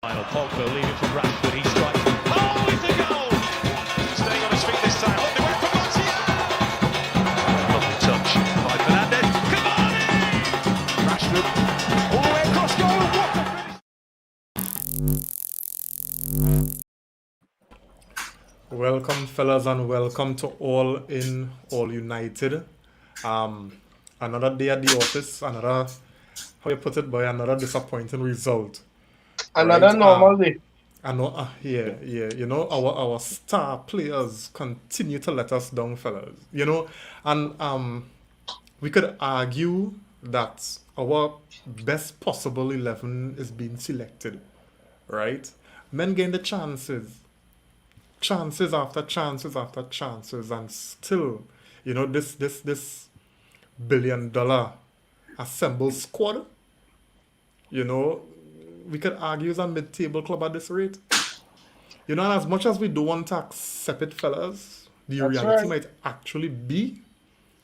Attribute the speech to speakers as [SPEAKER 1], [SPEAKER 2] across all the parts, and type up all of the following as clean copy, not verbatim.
[SPEAKER 1] Pogba leaving from Rashford, he strikes. Oh, it's a goal! Staying on his feet this time. Look, they went for Martial! Lovely touch by Fernandez. Cavani! Rashford all the way across goal. What a finish!
[SPEAKER 2] Welcome, fellas, and welcome to All In, All United. Another day at the office, another, how you put it, boy, another disappointing result.
[SPEAKER 3] Another
[SPEAKER 2] right?
[SPEAKER 3] normal day.
[SPEAKER 2] I know, yeah. You know, our star players continue to let us down, fellas. You know, and we could argue that our best possible 11 is being selected, right? Men gain the chances after chances after chances, and still, you know, this $1 billion assembled squad, you know, we could argue is a mid-table club at this rate. You know, and as much as we don't want to accept it, fellas, the
[SPEAKER 3] That's
[SPEAKER 2] reality
[SPEAKER 3] right.
[SPEAKER 2] might actually be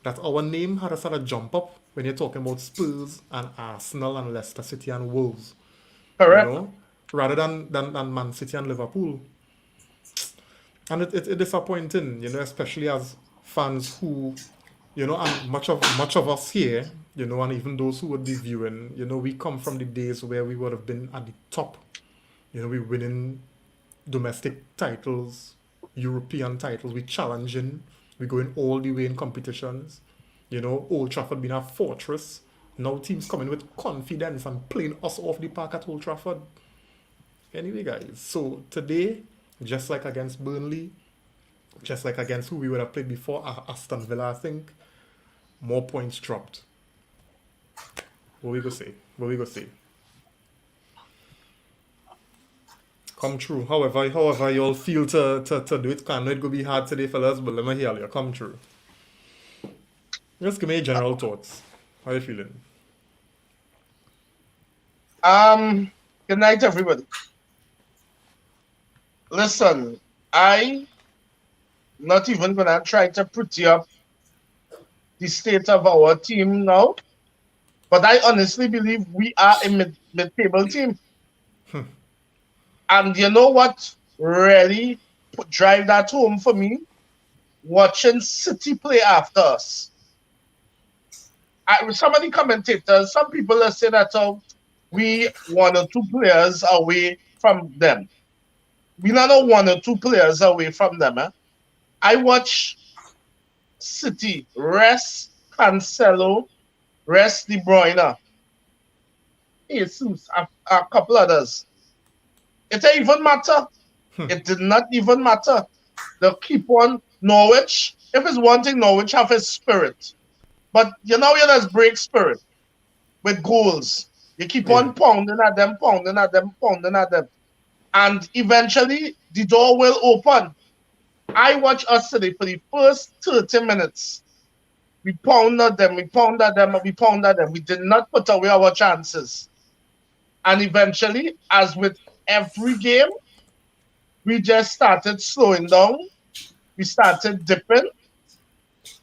[SPEAKER 2] that our name had a sort of jump up when you're talking about Spurs and Arsenal and Leicester City and Wolves, you
[SPEAKER 3] Correct.
[SPEAKER 2] know, rather than Man City and Liverpool. And it's disappointing, you know, especially as fans who, you know, and much of us here, you know, and even those who would be viewing, you know, we come from the days where we would have been at the top. You know, we winning domestic titles, European titles, we challenging, we going all the way in competitions. You know, Old Trafford being a fortress. Now teams coming with confidence and playing us off the park at Old Trafford. Anyway, guys, so today, just like against Burnley, just like against who we would have played before, Aston Villa, I think, more points dropped. What we go say? Come true. However you all feel to do it, can it go be hard today, fellas, but let me hear you. Come true. Just give me your general thoughts. How you feeling?
[SPEAKER 3] Good night, everybody. Listen, I not even gonna try to pretty up the state of our team now, but I honestly believe we are a mid-table team. And you know what really drive that home for me? Watching City play after us. Some of the commentators, some people have said that we 1 or 2 players away from them. We not know 1 or 2 players away from them. I watch City rest Cancelo, rest De Bruyne, Jesus, a couple others. It didn't even matter. It did not even matter. They keep on Norwich. If it's one thing, Norwich have his spirit. But you know, you just break spirit with goals. You keep on pounding at them. And eventually, the door will open. I watch us today for the first 30 minutes. We pounded them. We did not put away our chances. And eventually, as with every game, we just started slowing down. We started dipping.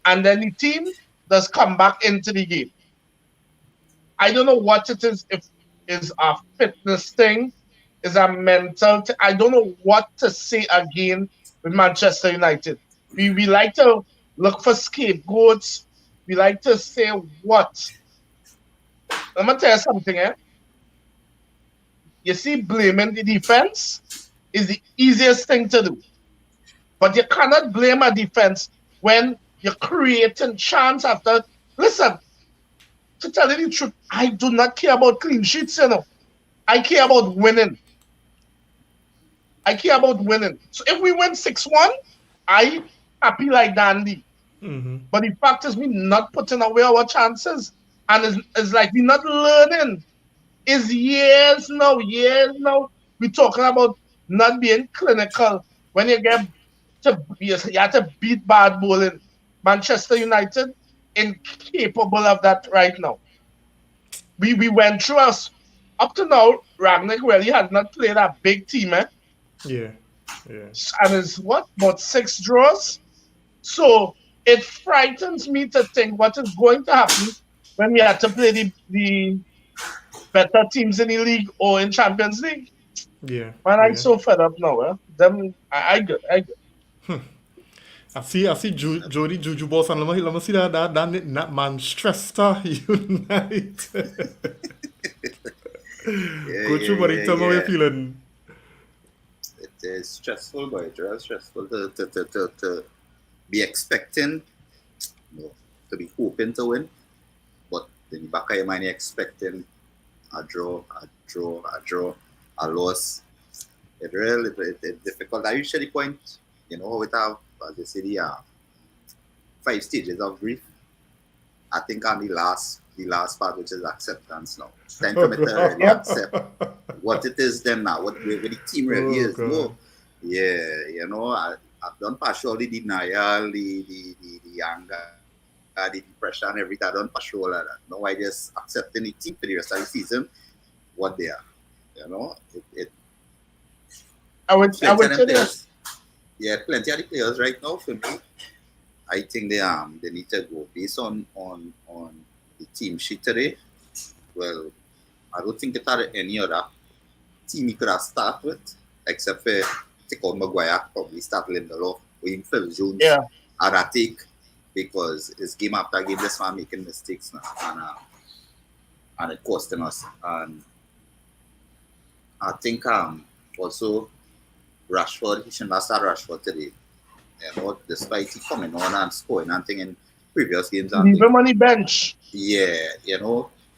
[SPEAKER 3] And then the team does come back into the game. I don't know what it is, if it's a fitness thing, is a mental thing. I don't know what to say again with Manchester United. We like to look for scapegoats. We like to say what. I'm going to tell you something, You see, blaming the defense is the easiest thing to do. But you cannot blame a defense when you're creating chance after. Listen, to tell you the truth, I do not care about clean sheets, you know. I care about winning. So if we win 6-1, I happy like dandy. But the fact is, we not putting away our chances. And it's like we're not learning. It's years now. We're talking about not being clinical. When you you have to beat bad bowling. Manchester United incapable of that right now. We went through us. Up to now, Ragnick really has not played a big team,
[SPEAKER 2] Yeah.
[SPEAKER 3] And it's about 6 draws? So it frightens me to think what is going to happen when we have to play the better teams in the league or in Champions League.
[SPEAKER 2] Yeah.
[SPEAKER 3] Man, I'm
[SPEAKER 2] Yeah.
[SPEAKER 3] so fed up now. Them, I good.
[SPEAKER 2] I see Jody Juju boss and let me see that Manchester United.
[SPEAKER 4] Yeah,
[SPEAKER 2] Go
[SPEAKER 4] yeah,
[SPEAKER 2] through, buddy.
[SPEAKER 4] yeah,
[SPEAKER 2] Tell me how you're
[SPEAKER 4] yeah.
[SPEAKER 2] feeling.
[SPEAKER 4] It is stressful, but it's real stressful to be expecting, to be hoping to win, but in the back of your mind, you're expecting a draw, a loss. It's difficult. I usually point, how it have, as you say, the 5 stages of grief. I think on the last part, which is acceptance now. It's time for
[SPEAKER 2] Oh
[SPEAKER 4] me to really accept
[SPEAKER 2] god.
[SPEAKER 4] what it is then now, where the team really
[SPEAKER 2] Oh
[SPEAKER 4] is.
[SPEAKER 2] god.
[SPEAKER 4] Yeah, I've done partial the denial, the anger, the depression, everything. I've done partial all of that. Now I just accepting the team for the rest of the season, what they are.
[SPEAKER 3] I would
[SPEAKER 4] Plenty of them
[SPEAKER 3] say this.
[SPEAKER 4] players. Yeah, plenty of the players right now for me. I think they need to go based on the team sheet today. Well, I don't think it had any other team he could have started with, except for take out Maguire, probably start Lindelof, or even Phil Jones
[SPEAKER 3] Yeah.
[SPEAKER 4] at that take, because it's game after game, this man making mistakes now, and it costing us. And I think also Rashford, he shouldn't have started Rashford today. Despite he coming on and scoring and thing in previous games and
[SPEAKER 3] Leave
[SPEAKER 4] thing.
[SPEAKER 3] him on the bench.
[SPEAKER 4] Yeah,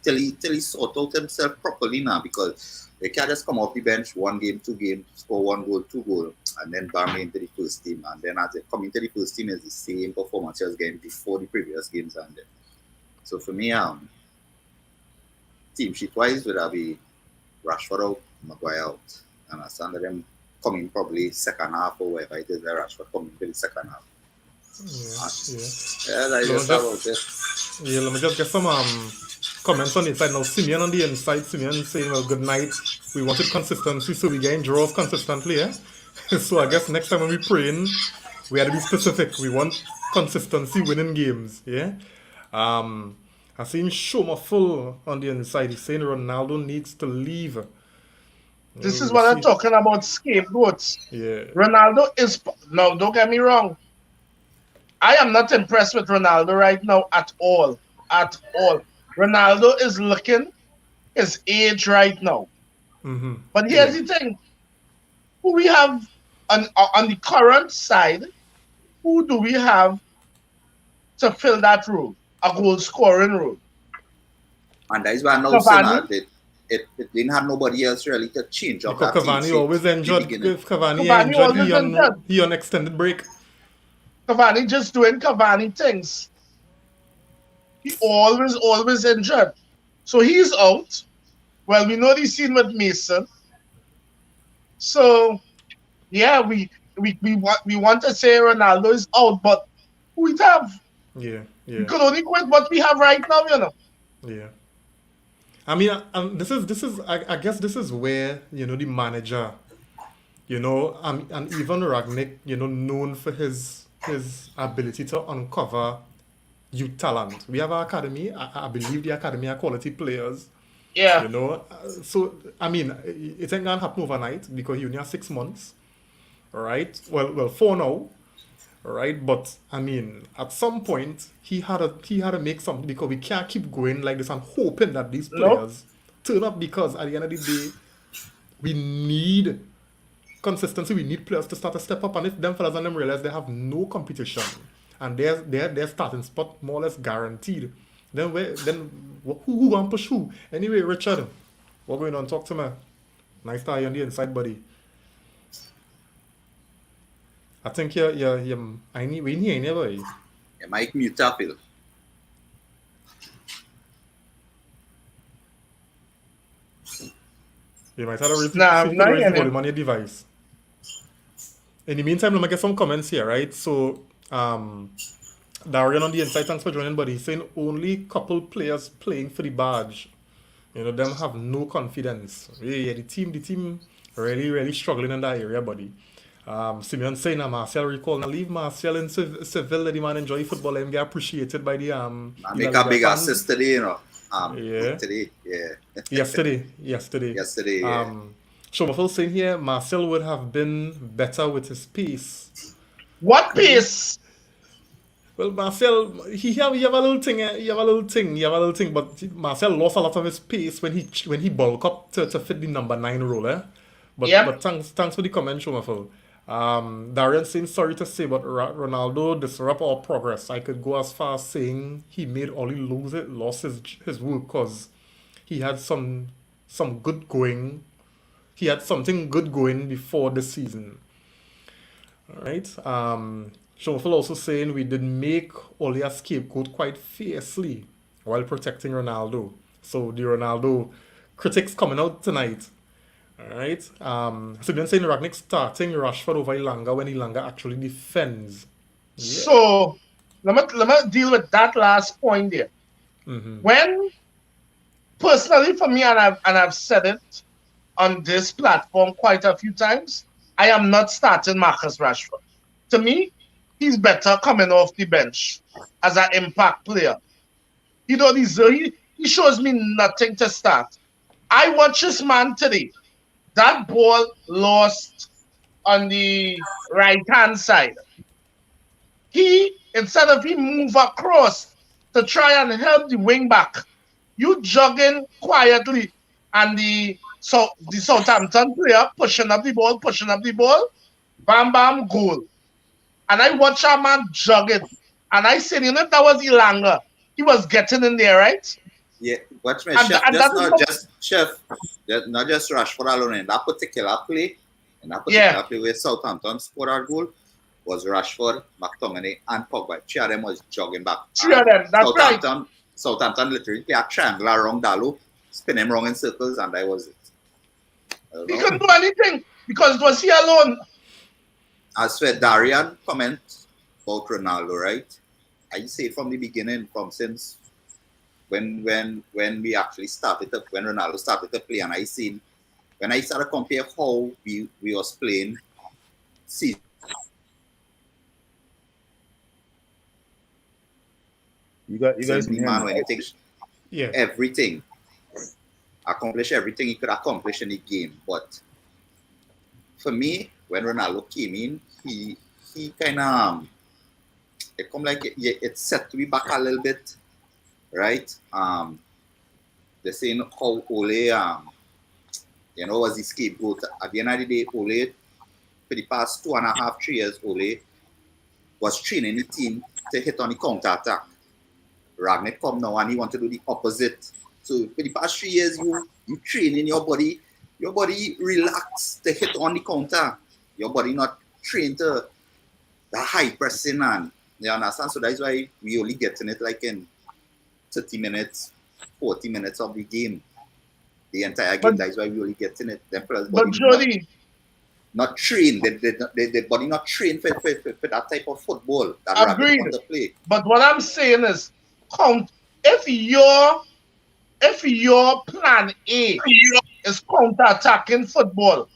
[SPEAKER 4] till he sort out himself properly now, because they can't just come off the bench 1 game, 2 games, score 1 goal, 2 goal, and then bang into the first team. And then as they come into the first team, is the same performance as getting before the previous games. And then. So for me, team sheet wise, would have be Rashford out, Maguire out. And I stand them coming probably second half or whatever it is, Rashford coming for the second half.
[SPEAKER 2] Yeah.
[SPEAKER 4] That's just about it.
[SPEAKER 2] Yeah, let me just get some comments on the inside now. Simeon on the inside, Simeon saying, well, good night. We wanted consistency, so we getting draws consistently, yeah? So I guess next time when we praying, we had to be specific. We want consistency winning games, yeah? I seen Shoma full on the inside. He's saying Ronaldo needs to leave.
[SPEAKER 3] This is
[SPEAKER 2] We'll
[SPEAKER 3] what I'm
[SPEAKER 2] see.
[SPEAKER 3] talking about, scapegoats.
[SPEAKER 2] Yeah.
[SPEAKER 3] Ronaldo is no, don't get me wrong. I am not impressed with Ronaldo right now at all. At all. Ronaldo is looking his age right now.
[SPEAKER 2] Mm-hmm.
[SPEAKER 3] But here's the thing. Who we have on the current side, who do we have to fill that role? A goal scoring role.
[SPEAKER 4] And that is why now
[SPEAKER 3] Cavani?
[SPEAKER 4] Sinner, it didn't have nobody else really to change up
[SPEAKER 2] Because
[SPEAKER 4] that team
[SPEAKER 2] Cavani
[SPEAKER 4] sheet
[SPEAKER 2] always
[SPEAKER 4] in the
[SPEAKER 2] injured.
[SPEAKER 4] beginning.
[SPEAKER 2] If Cavani
[SPEAKER 3] Cavani
[SPEAKER 2] injured,
[SPEAKER 3] always injured.
[SPEAKER 2] he on extended break.
[SPEAKER 3] Cavani just doing Cavani things. He always injured. So he's out. Well, we know the scene with Mason. So yeah, we want to say Ronaldo is out, but who we have?
[SPEAKER 2] Yeah,
[SPEAKER 3] We
[SPEAKER 2] yeah,
[SPEAKER 3] could only quit what we have right now.
[SPEAKER 2] yeah. I mean, this is I guess this is where the manager, and even Ragnick, known for his ability to uncover youth talent. We have our academy. I believe the academy are quality players.
[SPEAKER 3] Yeah.
[SPEAKER 2] So I mean, it ain't gonna happen overnight because he only has 6 months, right? Well, 4 now, right? But I mean, at some point he had to make something, because we can't keep going like this and hoping that these
[SPEAKER 3] Nope.
[SPEAKER 2] players turn up, because at the end of the day, we need consistency. We need players to start to step up, and if them fellas and them realize they have no competition and their starting spot more or less guaranteed, then who gonna push who? Anyway, Richard, what going on? Talk to me. Nice to have you on the inside, buddy. I think we need never.
[SPEAKER 4] Yeah, Mike mute up, Phil.
[SPEAKER 2] You might have to raise
[SPEAKER 3] Nah,
[SPEAKER 2] the
[SPEAKER 3] I'm not hearing
[SPEAKER 2] volume on your device. In the meantime, let me get some comments here, right? So, Darian on the inside, thanks for joining, buddy. He's saying only couple players playing for the badge. Them have no confidence. Yeah, the team really struggling in that area, buddy. Simeon saying Martial recall. Now leave Martial in Seville, let the man enjoy football and get appreciated by the
[SPEAKER 4] I make a big assist today,
[SPEAKER 2] Yeah.
[SPEAKER 4] Today, yeah.
[SPEAKER 2] Yesterday.
[SPEAKER 4] Yesterday.
[SPEAKER 2] Yeah. Schoenfeld saying here, Marcel would have been better with his pace.
[SPEAKER 3] What pace?
[SPEAKER 2] Well, Marcel, he have a little thing, he have a little thing, but Marcel lost a lot of his pace when he bulk up to fit the number 9 role, eh?
[SPEAKER 3] Yep.
[SPEAKER 2] But thanks for the comment, Schoenfeld. Darian saying sorry to say, but Ronaldo disrupt our progress. I could go as far as saying he made Oli lost his work because he had some good going. He had something good going before the season. All right. Schoenfeld also saying we did make Oli a scapegoat quite fiercely while protecting Ronaldo. So the Ronaldo critics coming out tonight. All right. So then saying Ragnick starting Rashford over Ilanga when Ilanga actually defends. Yeah.
[SPEAKER 3] So let me deal with that last point there. When personally for me, and I've said it on this platform quite a few times, I am not starting Marcus Rashford. To me, he's better coming off the bench as an impact player. He don't deserve. He shows me nothing to start. I watch this man today. That ball lost on the right hand side. He, instead of him move across to try and help the wing back, you jogging quietly, and the Southampton player pushing up the ball, bam bam goal. And I watch our man jogging, and I said, you know, if that was Ilanga, he was getting in there, right?
[SPEAKER 4] Yeah, watch me,
[SPEAKER 3] And-
[SPEAKER 4] Chef.
[SPEAKER 3] and
[SPEAKER 4] That's
[SPEAKER 3] that is
[SPEAKER 4] not just Chef. Not just Rashford alone. In that particular play, where Southampton scored our goal, was Rashford, McTominay, and Pogba. Three of them was jogging back.
[SPEAKER 3] Three of them, that's right.
[SPEAKER 4] Southampton literally play a triangle around Dalo, spin him wrong in circles, and that was it.
[SPEAKER 3] He couldn't do anything because it was he alone.
[SPEAKER 4] As for Darian comment about Ronaldo, right? I say from the beginning, from since when we actually started when Ronaldo started to play, and I seen when I started to compare how we was playing, see.
[SPEAKER 5] You guys can hear
[SPEAKER 4] man
[SPEAKER 5] me?
[SPEAKER 4] when he takes everything, accomplish everything he could accomplish in the game. But for me, when Ronaldo came in, he kind of it come like it set me back a little bit, right? They're saying how Ole was the scapegoat. At the end of the day, Ole for the past 2.5, 3 years, Ole was training the team to hit on the counter attack. Ragnick come now and he want to do the opposite. So for the past 3 years, you train in your body relax to hit on the counter. Your body not trained to the high pressing, and you understand. So that's why we only getting it like in 30 minutes, 40 minutes of the game. The entire game, that's why we only getting it. Them players
[SPEAKER 3] But Jody,
[SPEAKER 4] not trained. The body not trained for that type of football that
[SPEAKER 3] agreed.
[SPEAKER 4] want to play.
[SPEAKER 3] But what I'm saying is, if your plan A is counter-attacking football,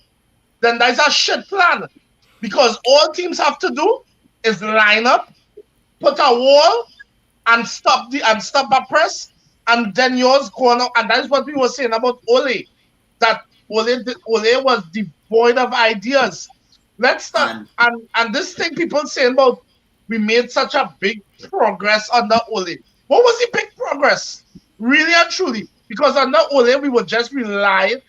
[SPEAKER 3] then that's a shit plan. Because all teams have to do is line up, put a wall, and stop a press, and then yours going out. And that's what we were saying about Ole. That Ole was devoid of ideas. Let's start and this thing people saying about we made such a big progress under Ole. What was the big progress? Really and truly. Because under Ole, we were just relying.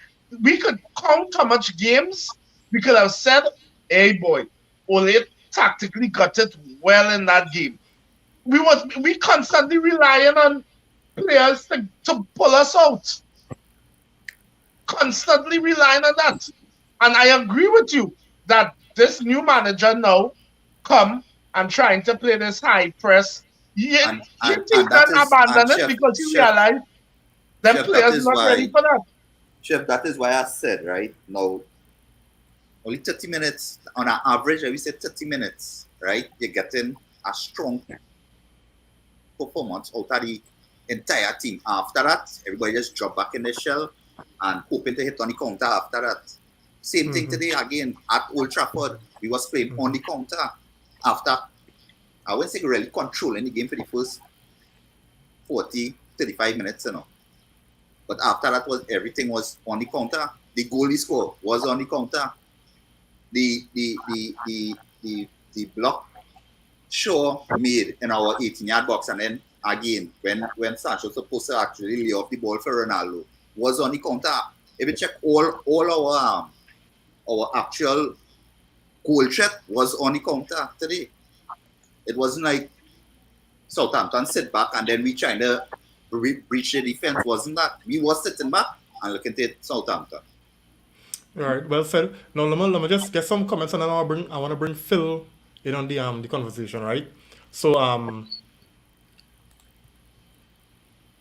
[SPEAKER 3] We could count how much games we could have said, hey boy, Ole tactically got it well in that game. We constantly relying on players to pull us out. Constantly relying on that. And I agree with you that this new manager now come and trying to play this high press. He can abandon it because he realized that players not ready for that.
[SPEAKER 4] Chef, that is why I said, right, now, only 30 minutes, on an average, I would say 30 minutes, right, you're getting a strong performance out of the entire team. After that, everybody just drop back in the shell and hoping to hit on the counter after that. Same thing today again at Old Trafford. We was playing on the counter after, I wouldn't say really controlling the game for the first 40, 35 minutes, But after that, everything was on the counter. the goal he scored was on the counter. The block Shaw made in our 18-yard box, and then again when Sancho supposed to actually lay off the ball for Ronaldo was on the counter. If you check all our actual goal threat was on the counter today. It wasn't like Southampton sit back and then we trying to breach the defense. Wasn't that? We was sitting back and looking at Southampton.
[SPEAKER 2] All right, well said. Now let me just get some comments, and then I want to bring Phil in on the conversation, right? So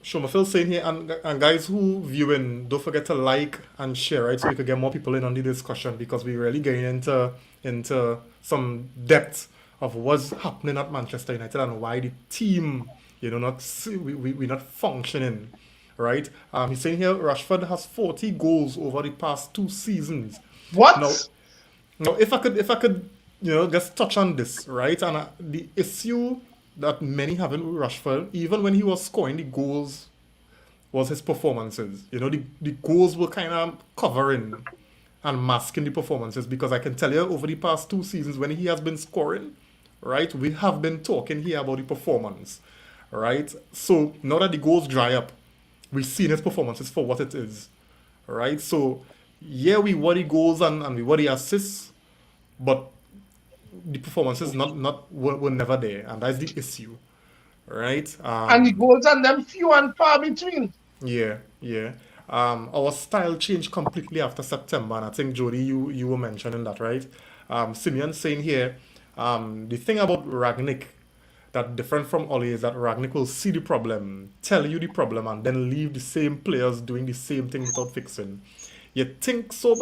[SPEAKER 2] Shoma Phil saying here, and guys who viewing, don't forget to like and share, right? So we could get more people in on the discussion, because we're really getting into some depth of what's happening at Manchester United and why the team, we're not functioning, right? He's saying here Rashford has 40 goals over the past 2 seasons.
[SPEAKER 3] What?
[SPEAKER 2] Now, if I could, just touch on this, right? And the issue that many have with Rashford, even when he was scoring the goals, was his performances. The goals were kind of covering and masking the performances, because I can tell you over the past 2 seasons when he has been scoring, right, we have been talking here about the performance, right? So now that the goals dry up, we've seen his performances for what it is, right? So yeah, we were the goals and we were the assists, but the performances were never there, and that's the issue, right?
[SPEAKER 3] And the goals and them few and far between.
[SPEAKER 2] Yeah. Our style changed completely after September, and I think Jody, you were mentioning that, right? Simeon saying here, the thing about Ragnick that different from Oli is that Ragnick will see the problem, tell you the problem, and then leave the same players doing the same thing without fixing. You think so?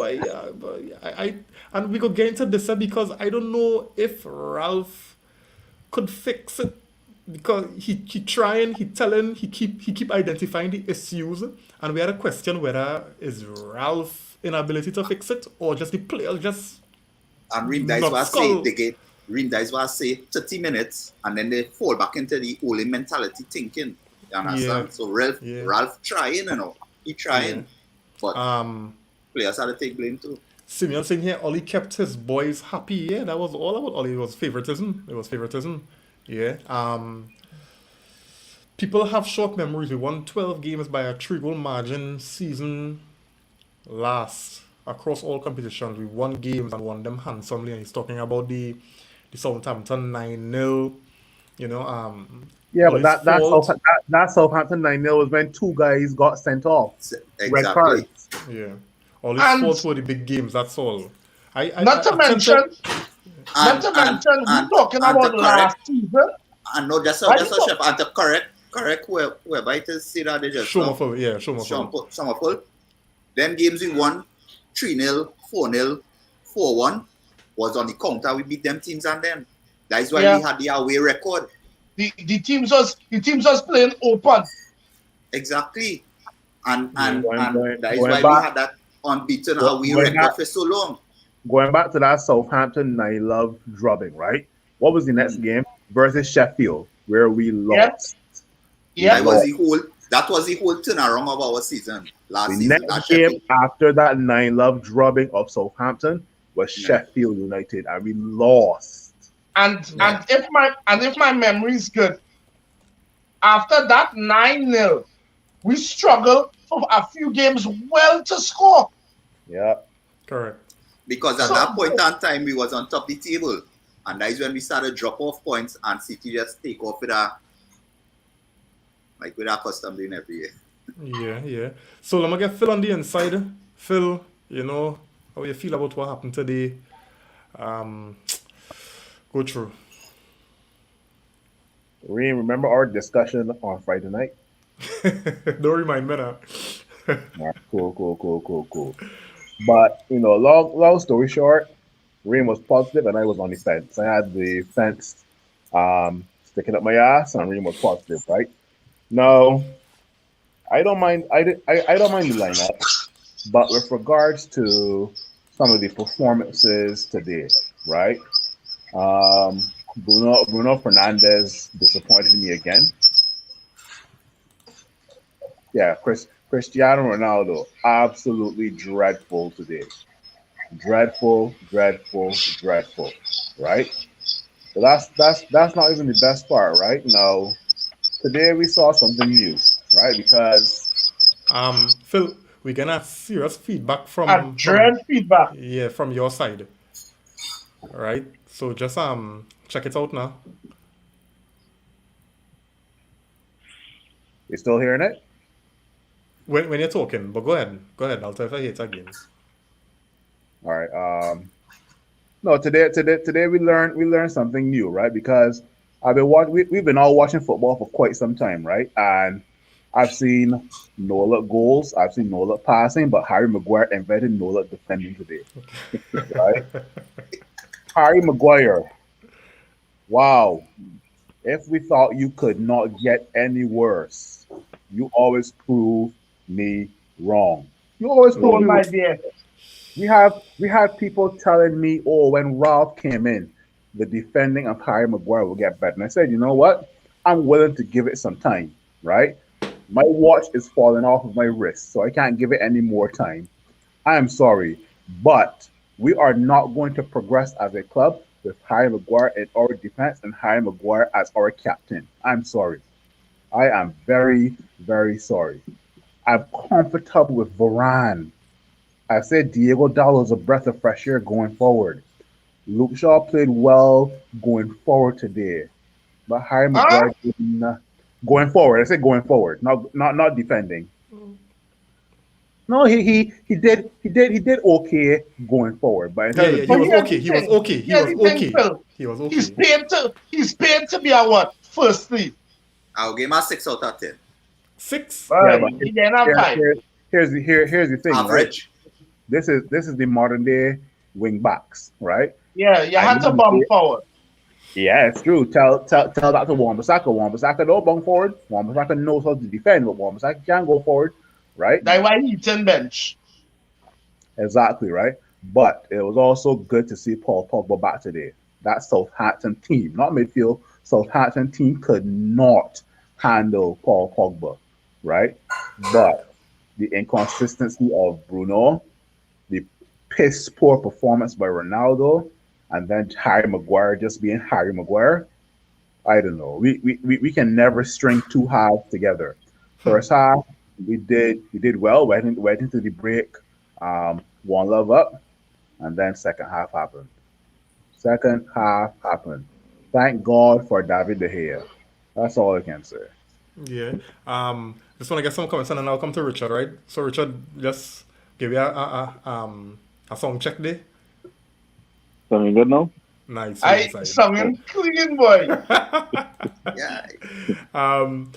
[SPEAKER 2] And we could get into this because I don't know if Ralph could fix it, because he trying, he telling, he keep identifying the issues, and we had a question whether is Ralph inability to fix it or just the players just.
[SPEAKER 4] And Reem Dice was say they get Reem Dice was say 30 minutes and then they fall back into the old mentality thinking. You understand?
[SPEAKER 2] Yeah.
[SPEAKER 4] So Ralph trying, he trying, but players had to take blame too.
[SPEAKER 2] Simeon saying here, Oli kept his boys happy. Yeah, that was all about Oli. It was favoritism. Yeah. People have short memories. We won 12 games by a 3-goal margin season last across all competitions. We won games and won them handsomely. And he's talking about the Southampton 9-0.
[SPEAKER 5] Yeah, but that Southampton 9-0 was when 2 guys got sent off. Red cards.
[SPEAKER 2] Yeah. All his faults were the big games, that's all.
[SPEAKER 3] Not to mention, we're talking about last season.
[SPEAKER 4] And no, just a chef, and to correct whoever it is, see that they just Summerful. Then games we won 3-0, 4-0, 4-1 was on the counter. We beat them teams and then. That's why we had the away record.
[SPEAKER 3] The teams was playing open.
[SPEAKER 4] Exactly. And that is why we had that unbeaten away record for so long.
[SPEAKER 5] Going back to that Southampton 9-0 drubbing, right? What was the next game? Versus Sheffield, where we lost.
[SPEAKER 3] Yeah.
[SPEAKER 4] That was the whole turnaround of our season last season.
[SPEAKER 5] The next game after that 9-0 drubbing of Southampton was Sheffield United, and we lost.
[SPEAKER 3] And if my memory is good, after that 9-0, we struggled for a few games well to score.
[SPEAKER 5] Yeah.
[SPEAKER 2] Correct.
[SPEAKER 4] Because at that point in time, we was on top of the table. And that is when we started drop off points and City just take off with our custom doing every year.
[SPEAKER 2] Yeah. So let me get Phil on the inside. Phil, how you feel about what happened today? Go through.
[SPEAKER 5] Reem, remember our discussion on Friday night?
[SPEAKER 2] Don't remind me now.
[SPEAKER 5] Right, cool. But, long story short, Reem was positive and I was on the fence. I had the fence sticking up my ass and Reem was positive, right? Now, I don't mind the lineup, but with regards to some of the performances today, right? Bruno Fernandes disappointed me again. Yeah, Chris Cristiano Ronaldo, absolutely dreadful today. Dreadful, dreadful, dreadful. Right? So that's not even the best part, right? Now, today we saw something new, right? Because
[SPEAKER 2] Phil, we gonna have serious feedback
[SPEAKER 3] And
[SPEAKER 2] from
[SPEAKER 3] dread feedback.
[SPEAKER 2] yeah, from your side. Right? So just check it out now.
[SPEAKER 5] you're still hearing it.
[SPEAKER 2] When you're talking, but go ahead. Go ahead. I'll tell if I hear it again.
[SPEAKER 5] All right. No, today we learned something new, right? Because we've been all watching football for quite some time, right? And I've seen no look goals, I've seen no look passing, but Harry Maguire invented no look defending today, right? Harry Maguire, wow! If we thought you could not get any worse, you always prove me wrong. You always prove
[SPEAKER 3] Oh
[SPEAKER 5] me
[SPEAKER 3] my
[SPEAKER 5] wrong.
[SPEAKER 3] dear.
[SPEAKER 5] We had people telling me, oh, when Ralph came in, the defending of Harry Maguire will get better. And I said, you know what? I'm willing to give it some time, right? My watch is falling off of my wrist, so I can't give it any more time. I am sorry, but we are not going to progress as a club with Harry Maguire in our defense and Harry Maguire as our captain. I'm sorry. I am very, very sorry. I'm comfortable with Varane. I said Diego Dallo's a breath of fresh air going forward. Luke Shaw played well going forward today, but Harry
[SPEAKER 3] Huh?
[SPEAKER 5] Maguire didn't. Going forward, I said going forward, not defending. No, he did okay going forward, but in
[SPEAKER 2] Yeah,
[SPEAKER 5] terms
[SPEAKER 2] yeah.
[SPEAKER 5] of
[SPEAKER 2] He
[SPEAKER 3] But
[SPEAKER 2] was
[SPEAKER 3] here's
[SPEAKER 2] okay.
[SPEAKER 3] the
[SPEAKER 2] He was
[SPEAKER 3] thing.
[SPEAKER 2] okay. He
[SPEAKER 3] Here's
[SPEAKER 2] was
[SPEAKER 3] the thing,
[SPEAKER 2] okay.
[SPEAKER 3] Phil.
[SPEAKER 2] He was
[SPEAKER 3] He's
[SPEAKER 2] okay.
[SPEAKER 3] paid to be a what? Firstly.
[SPEAKER 4] I'll give him a 6 out of 10.
[SPEAKER 2] 6.
[SPEAKER 5] yeah,
[SPEAKER 3] Right.
[SPEAKER 5] but
[SPEAKER 3] He didn't have five.
[SPEAKER 5] here's the thing, right?
[SPEAKER 4] Average.
[SPEAKER 5] This is the modern day wing backs, right?
[SPEAKER 3] Yeah, you
[SPEAKER 5] I
[SPEAKER 3] had to
[SPEAKER 5] used to
[SPEAKER 3] bomb
[SPEAKER 5] say,
[SPEAKER 3] forward.
[SPEAKER 5] yeah, it's true. Tell that to Wan-Bissaka. Wan-Bissaka don't bung forward. Wan-Bissaka knows how to defend, but Wan-Bissaka can't go forward, right?
[SPEAKER 3] That's why he's in bench.
[SPEAKER 5] Exactly, right? But it was also good to see Paul Pogba back today. That Southampton team, not midfield, Southampton team could not handle Paul Pogba, right? But the inconsistency of Bruno, the piss poor performance by Ronaldo, and then Harry Maguire just being Harry Maguire. I don't know. We can never string two halves together. First half, we did well, went into the break, one love up, and then second half happened. Second half happened. Thank God for David De Gea. That's all I can say.
[SPEAKER 2] Yeah. Just want to get some comments and then I'll come to Richard, right? So Richard, just give you a song check there.
[SPEAKER 6] Sounding good now?
[SPEAKER 2] Nice from
[SPEAKER 3] I
[SPEAKER 2] inside.
[SPEAKER 3] sung him clean, boy.
[SPEAKER 4] Yeah.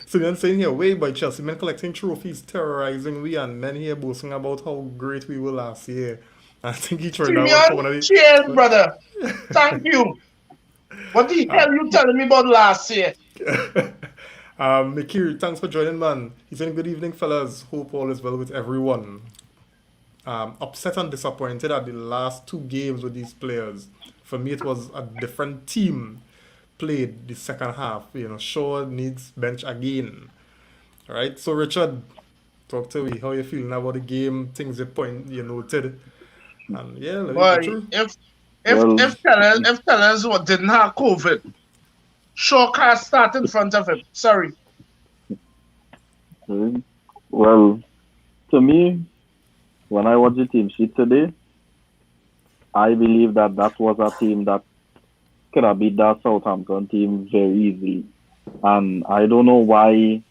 [SPEAKER 2] So then saying here, way by Chelsea men collecting trophies, terrorizing we, and men here boasting about how great we were last year. I think he turned that one for one of
[SPEAKER 3] Simeon,
[SPEAKER 2] the.
[SPEAKER 3] cheers, brother. Thank you. What the hell you telling me about last year?
[SPEAKER 2] Mikiri, thanks for joining, man. He's saying good evening, fellas. Hope all is well with everyone. Upset and disappointed at the last two games with these players. For me, it was a different team played the second half. Shaw needs bench again. All right. So Richard, talk to me. How you feeling about the game? Things you noted. And yeah, let me go
[SPEAKER 3] Boy,
[SPEAKER 2] through.
[SPEAKER 6] Well,
[SPEAKER 3] if Tellers what didn't have COVID, Shaw can't start in front of him. Sorry.
[SPEAKER 6] well, to me, when I watched the team sheet today, I believe that was a team that could have beat that Southampton team very easily. And I don't know why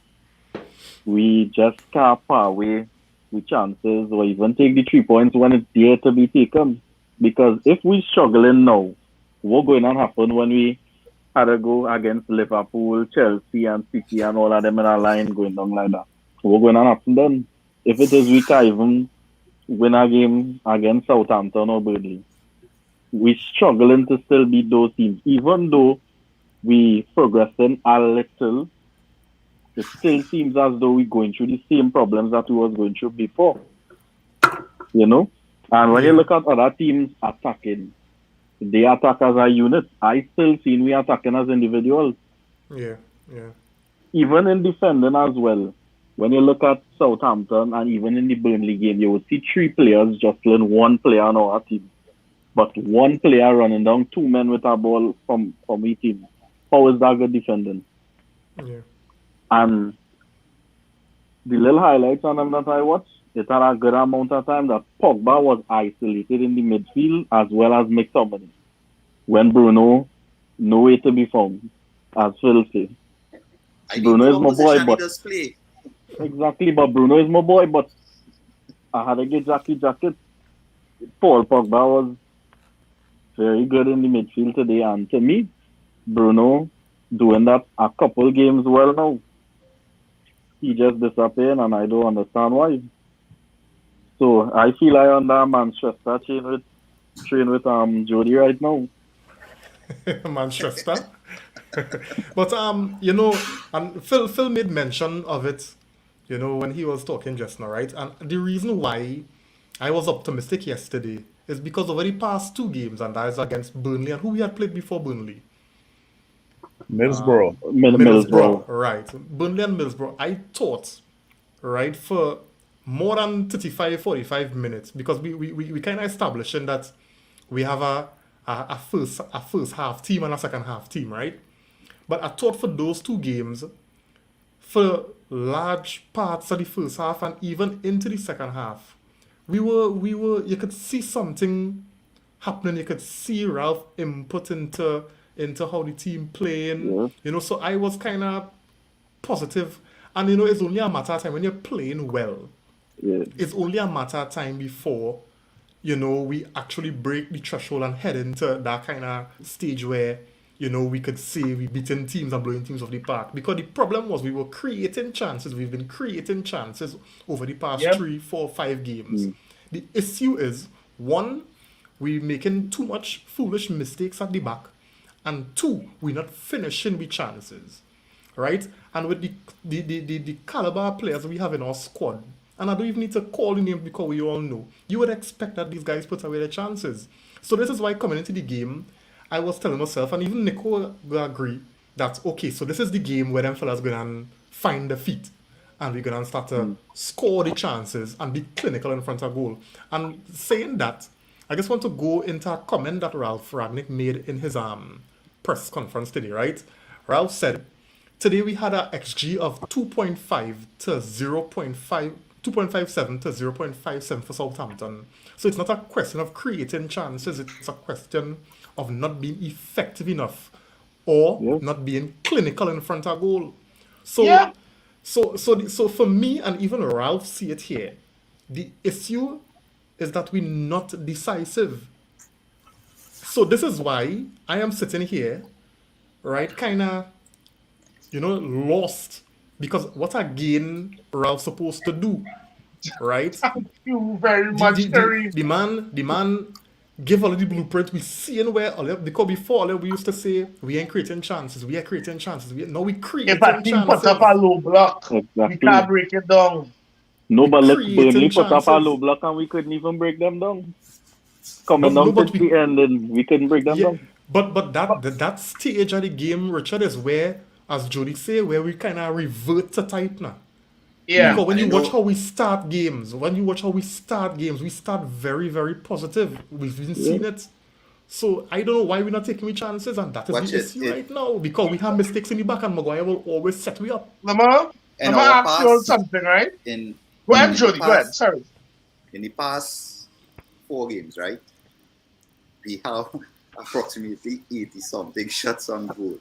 [SPEAKER 6] we just can't par away with chances or even take the 3 points when it's there to be taken. Because if we're struggling now, what's going to happen when we had to go against Liverpool, Chelsea, and City and all of them in a line going down like that? What's going to happen then? If it is we can't even win a game against Southampton or Burnley, we're struggling to still beat those teams. Even though we progressing a little, it still seems as though we're going through the same problems that we was going through before. And when you look at other teams attacking, they attack as a unit. I still seen we attacking as individuals.
[SPEAKER 2] Yeah, yeah.
[SPEAKER 6] Even in defending as well. when you look at Southampton and even in the Burnley game, you would see 3 players jostling 1 player on our team. But 1 player running down 2 men with a ball from each team. How is that good defending?
[SPEAKER 2] Yeah.
[SPEAKER 6] And the little highlights on them that I watched, it had a good amount of time that Pogba was isolated in the midfield as well as McTominay. When Bruno, nowhere to be found, as Phil said.
[SPEAKER 4] I think
[SPEAKER 6] Bruno is my boy,
[SPEAKER 4] he
[SPEAKER 6] but
[SPEAKER 4] does play.
[SPEAKER 6] exactly, but Bruno is my boy, but I had to get jacket. Paul Pogba was very good in the midfield today, and to me, Bruno doing that a couple games well now. He just disappeared, and I don't understand why. So I feel I under Manchester train with Jody right now.
[SPEAKER 2] Manchester. But you know, and Phil made mention of it, you know, when he was talking just now, right? And the reason why I was optimistic yesterday is because over the past 2 games, and that is against Burnley, and who we had played before Burnley.
[SPEAKER 5] Middlesbrough.
[SPEAKER 6] Middlesbrough.
[SPEAKER 2] Right. Burnley and Middlesbrough. I thought, right, for more than 35, 45 minutes, because we kind of establishing that we have a first half team and a second half team, right? But I thought for those 2 games, for large parts of the first half and even into the second half, we were you could see something happening. You could see Ralph input into how the team playing.
[SPEAKER 6] Yeah.
[SPEAKER 2] You know, so I was kind of positive. And you know, it's only a matter of time when you're playing well.
[SPEAKER 6] Yeah.
[SPEAKER 2] It's only a matter of time before, you know, we actually break the threshold and head into that kind of stage where, you know, we could say we beating teams and blowing teams off the park. Because the problem was we were creating chances. We've been creating chances over the past 3, 4, 5 games. The issue is, 1, we're making too much foolish mistakes at the back. And 2, we're not finishing with chances. Right? And with the caliber of players we have in our squad, and I don't even need to call the names because we all know, you would expect that these guys put away their chances. So this is why coming into the game, I was telling myself, and even Nico will agree, that okay, so this is the game where them fellas going to find the feet, and we're going to start to score the chances and be clinical in front of goal. And saying that, I just want to go into a comment that Ralph Ragnick made in his press conference today, right? Ralph said, today we had an XG of 2.5 to 0.5, 2.57 to 0.57 for Southampton. So it's not a question of creating chances, it's a question of not being effective enough or not being clinical in front of goal. So, so for me, and even Ralph see it here, the issue is that we're not decisive. So this is why I am sitting here, right, kind of, you know, lost. Because what again Ralph supposed to do, right?
[SPEAKER 3] Thank you very much, Terry.
[SPEAKER 2] The man give all the blueprint. We seeing where because before we used to say we ain't creating chances. We are creating chances. Now we creating
[SPEAKER 3] If a team
[SPEAKER 2] chances.
[SPEAKER 3] put up a low block, we
[SPEAKER 6] Exactly.
[SPEAKER 3] can't break it down.
[SPEAKER 6] No, but let's
[SPEAKER 2] creating
[SPEAKER 6] Burnley put up a
[SPEAKER 2] chances.
[SPEAKER 6] low block and we couldn't even break them down. Coming
[SPEAKER 2] No,
[SPEAKER 6] down
[SPEAKER 2] but
[SPEAKER 6] to the end and we couldn't break them
[SPEAKER 2] Yeah,
[SPEAKER 6] down.
[SPEAKER 2] but that stage of the game, Richard, is where, as Jody say, where we kind of revert to type now.
[SPEAKER 3] Yeah.
[SPEAKER 2] Because when
[SPEAKER 4] And
[SPEAKER 2] you
[SPEAKER 4] you
[SPEAKER 2] watch
[SPEAKER 4] know-
[SPEAKER 2] how we start games, we start very, very positive. We've been seeing it. So I don't know why we're not taking the chances, and that is
[SPEAKER 4] Watch
[SPEAKER 2] the
[SPEAKER 4] it.
[SPEAKER 2] issue right now. Because we have mistakes in the back, and Maguire will always set we up.
[SPEAKER 3] Lamar,
[SPEAKER 4] And
[SPEAKER 3] I'm going to
[SPEAKER 4] our
[SPEAKER 3] ask you all
[SPEAKER 4] pass
[SPEAKER 3] something, right?
[SPEAKER 4] in
[SPEAKER 3] Go ahead,
[SPEAKER 4] in the
[SPEAKER 3] Jody. Go ahead.
[SPEAKER 4] past-
[SPEAKER 3] Sorry.
[SPEAKER 4] in the past 4 games, right? We have approximately 80 something shots on goal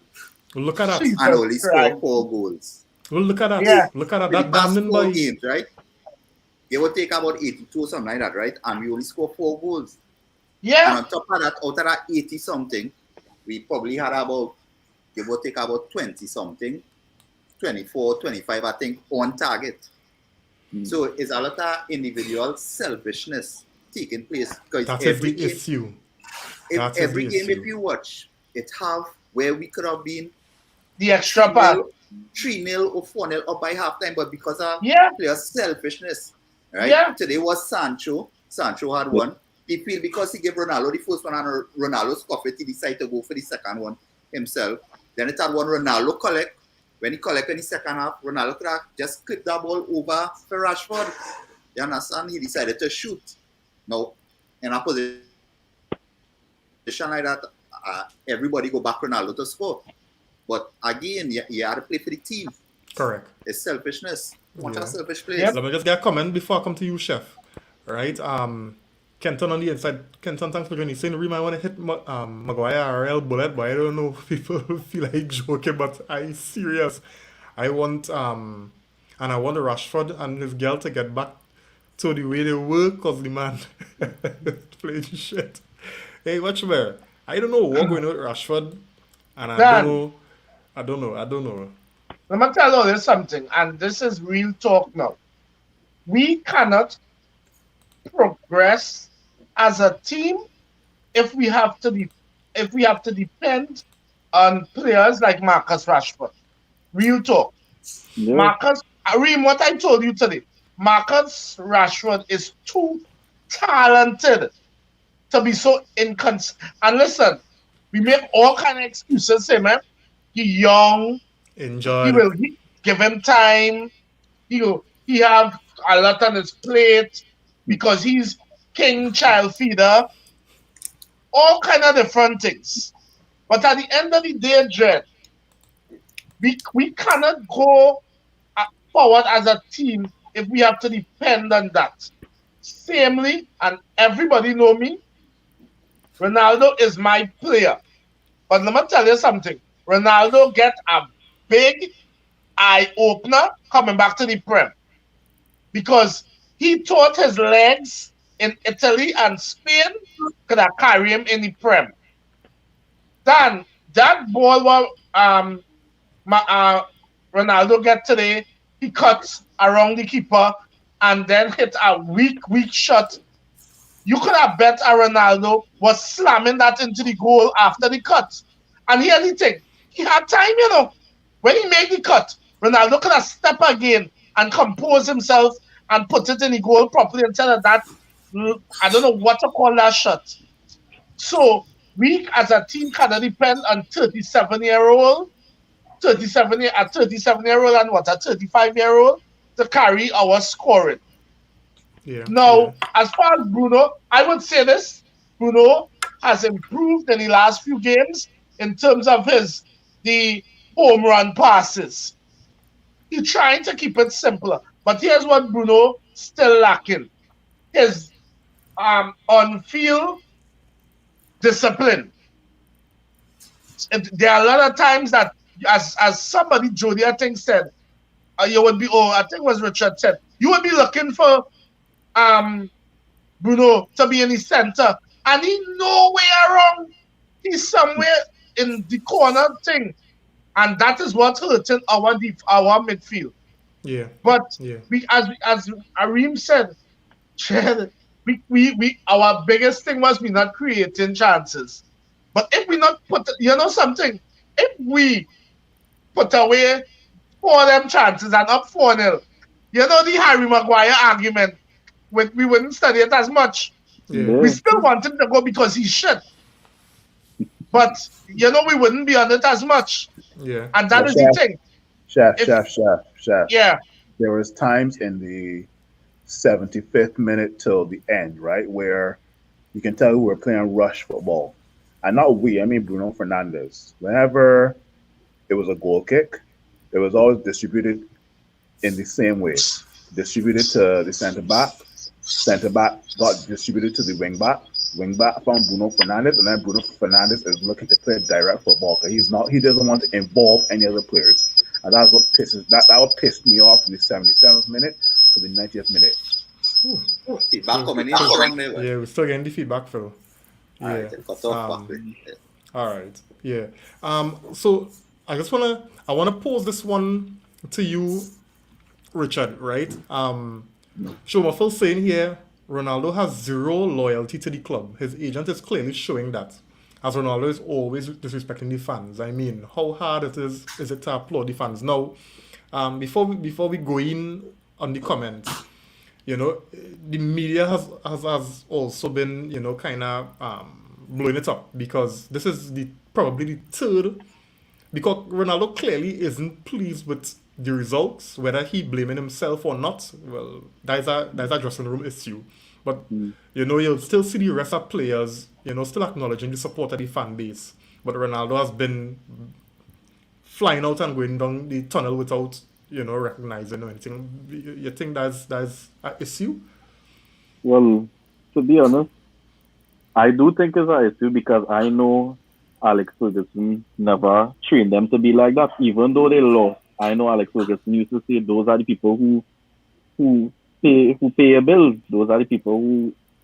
[SPEAKER 2] Look at that.
[SPEAKER 3] Jesus
[SPEAKER 4] and only score
[SPEAKER 3] Christ.
[SPEAKER 4] 4 goals.
[SPEAKER 2] Well, look at that.
[SPEAKER 3] Yeah.
[SPEAKER 2] Look at that.
[SPEAKER 4] In the
[SPEAKER 2] That
[SPEAKER 4] past
[SPEAKER 2] damning
[SPEAKER 4] 4
[SPEAKER 2] boy.
[SPEAKER 4] games, right? They will take about 82 or something like that, right? And we only score 4 goals. And
[SPEAKER 3] Yeah.
[SPEAKER 4] on top of that, out of that 80 something, we probably had about, give or take about 20 something, 24, 25, I think, on target. So it's a lot of individual selfishness taking place. Because
[SPEAKER 2] That is the issue. That is
[SPEAKER 4] every
[SPEAKER 2] the
[SPEAKER 4] game,
[SPEAKER 2] issue.
[SPEAKER 4] if you watch, it have where we could have been
[SPEAKER 3] The extra part.
[SPEAKER 4] 3-0 or 4-0 up by halftime, but because of
[SPEAKER 3] Yeah.
[SPEAKER 4] player selfishness, right?
[SPEAKER 3] Yeah.
[SPEAKER 4] Today was Sancho. Sancho had one. He feel because he gave Ronaldo the first one and Ronaldo scoffed it, he decided to go for the second one himself. Then it had one Ronaldo collect. when he collect in the second half, Ronaldo could have just clipped that ball over for Rashford. You understand? He decided to shoot. Now, in a position like that, everybody go back Ronaldo to score. But again, you have to play for the team.
[SPEAKER 2] Correct.
[SPEAKER 4] It's selfishness. Much
[SPEAKER 2] Yeah.
[SPEAKER 4] of selfish play.
[SPEAKER 3] Yep.
[SPEAKER 2] Let me just get a comment before I come to you, Chef. Right? Kenton on the inside. Kenton, thanks for joining. Saying Reem, I want to hit Maguire RL bullet, but I don't know if people feel like joking, but I serious. I want and I want Rashford and his girl to get back to the way they were, cause the man playing shit. Hey, watch me. I don't know what going on with Rashford, and I
[SPEAKER 3] Dan.
[SPEAKER 2] don't know.
[SPEAKER 3] Let me tell you something, and this is real talk now. We cannot progress as a team if we have to depend on players like Marcus Rashford. Real talk.
[SPEAKER 6] Yeah.
[SPEAKER 3] Reem, what I told you today, Marcus Rashford is too talented to be so inconsistent. And listen, we make all kind of excuses, say, man, he young,
[SPEAKER 2] Injured.
[SPEAKER 3] give him time. He have a lot on his plate because he's king child feeder. All kind of different things. But at the end of the day, Dred, we cannot go forward as a team if we have to depend on that. Samely, and everybody know me, Ronaldo is my player. But let me tell you something. Ronaldo get a big eye-opener coming back to the Prem. Because he thought his legs in Italy and Spain could have carried him in the Prem. Then, that ball Ronaldo get today, he cuts around the keeper and then hit a weak shot. You could have bet Ronaldo was slamming that into the goal after the cut. And here's the thing, he had time, When he made the cut, Ronaldo could have stepped again and compose himself and put it in the goal properly instead of that, I don't know what to call that shot. So, we as a team cannot depend on 37-year-old and what, a 35-year-old to carry our scoring.
[SPEAKER 2] Yeah.
[SPEAKER 3] Now, as far as Bruno, I would say this. Bruno has improved in the last few games in terms of the home run passes. He's trying to keep it simpler. But here's what Bruno still lacking. His on-field discipline. There are a lot of times that, as somebody, Jody, I think said, you would be, I think it was Richard said, you would be looking for Bruno to be in the center, and he's nowhere around. He's somewhere in the corner thing, and that is what's hurting our midfield.
[SPEAKER 2] Yeah.
[SPEAKER 3] But
[SPEAKER 2] Yeah.
[SPEAKER 3] we, as Areem said, we our biggest thing was we not creating chances. But if we not put, something, if we put away 4 of them chances and up 4-0, the Harry Maguire argument, we wouldn't study it as much.
[SPEAKER 2] Yeah.
[SPEAKER 3] We still want him to go because he's shit. But, we wouldn't be on it as much.
[SPEAKER 2] Yeah.
[SPEAKER 3] And that is the thing.
[SPEAKER 5] Chef.
[SPEAKER 3] Yeah.
[SPEAKER 5] There was times in the 75th minute till the end, right, where you can tell we were playing rush football. And not we, I mean Bruno Fernandes. Whenever it was a goal kick, it was always distributed in the same way. Distributed to the centre back got distributed to the wing back found Bruno Fernandes, and then Bruno Fernandes is looking to play direct football because he doesn't want to involve any other players. And that's what what pissed me off from the 77th minute to the 90th minute.
[SPEAKER 4] Feedback coming in strong there.
[SPEAKER 2] Yeah, we're still getting the feedback, Phil. Yeah.
[SPEAKER 4] Alright, cut off back.
[SPEAKER 2] All right. Yeah. So I wanna pose this one to you, Richard. Right. Shoma Phil saying here, Ronaldo has zero loyalty to the club. His agent is clearly showing that, as Ronaldo is always disrespecting the fans. I mean, how hard is it to applaud the fans? Now, before we go in on the comments, the media has also been, kind of blowing it up because this is probably the third because Ronaldo clearly isn't pleased with the results, whether he blaming himself or not. Well, that's a dressing room issue. But you'll still see the rest of players, still acknowledging the support of the fan base. But Ronaldo has been flying out and going down the tunnel without, recognizing or anything. You think that's an issue?
[SPEAKER 6] Well, to be honest, I do think it's an issue because I know Alex Ferguson never trained them to be like that. Even though they lost, I know Alex Ferguson used to say those are the people who pay your bills. Those are the people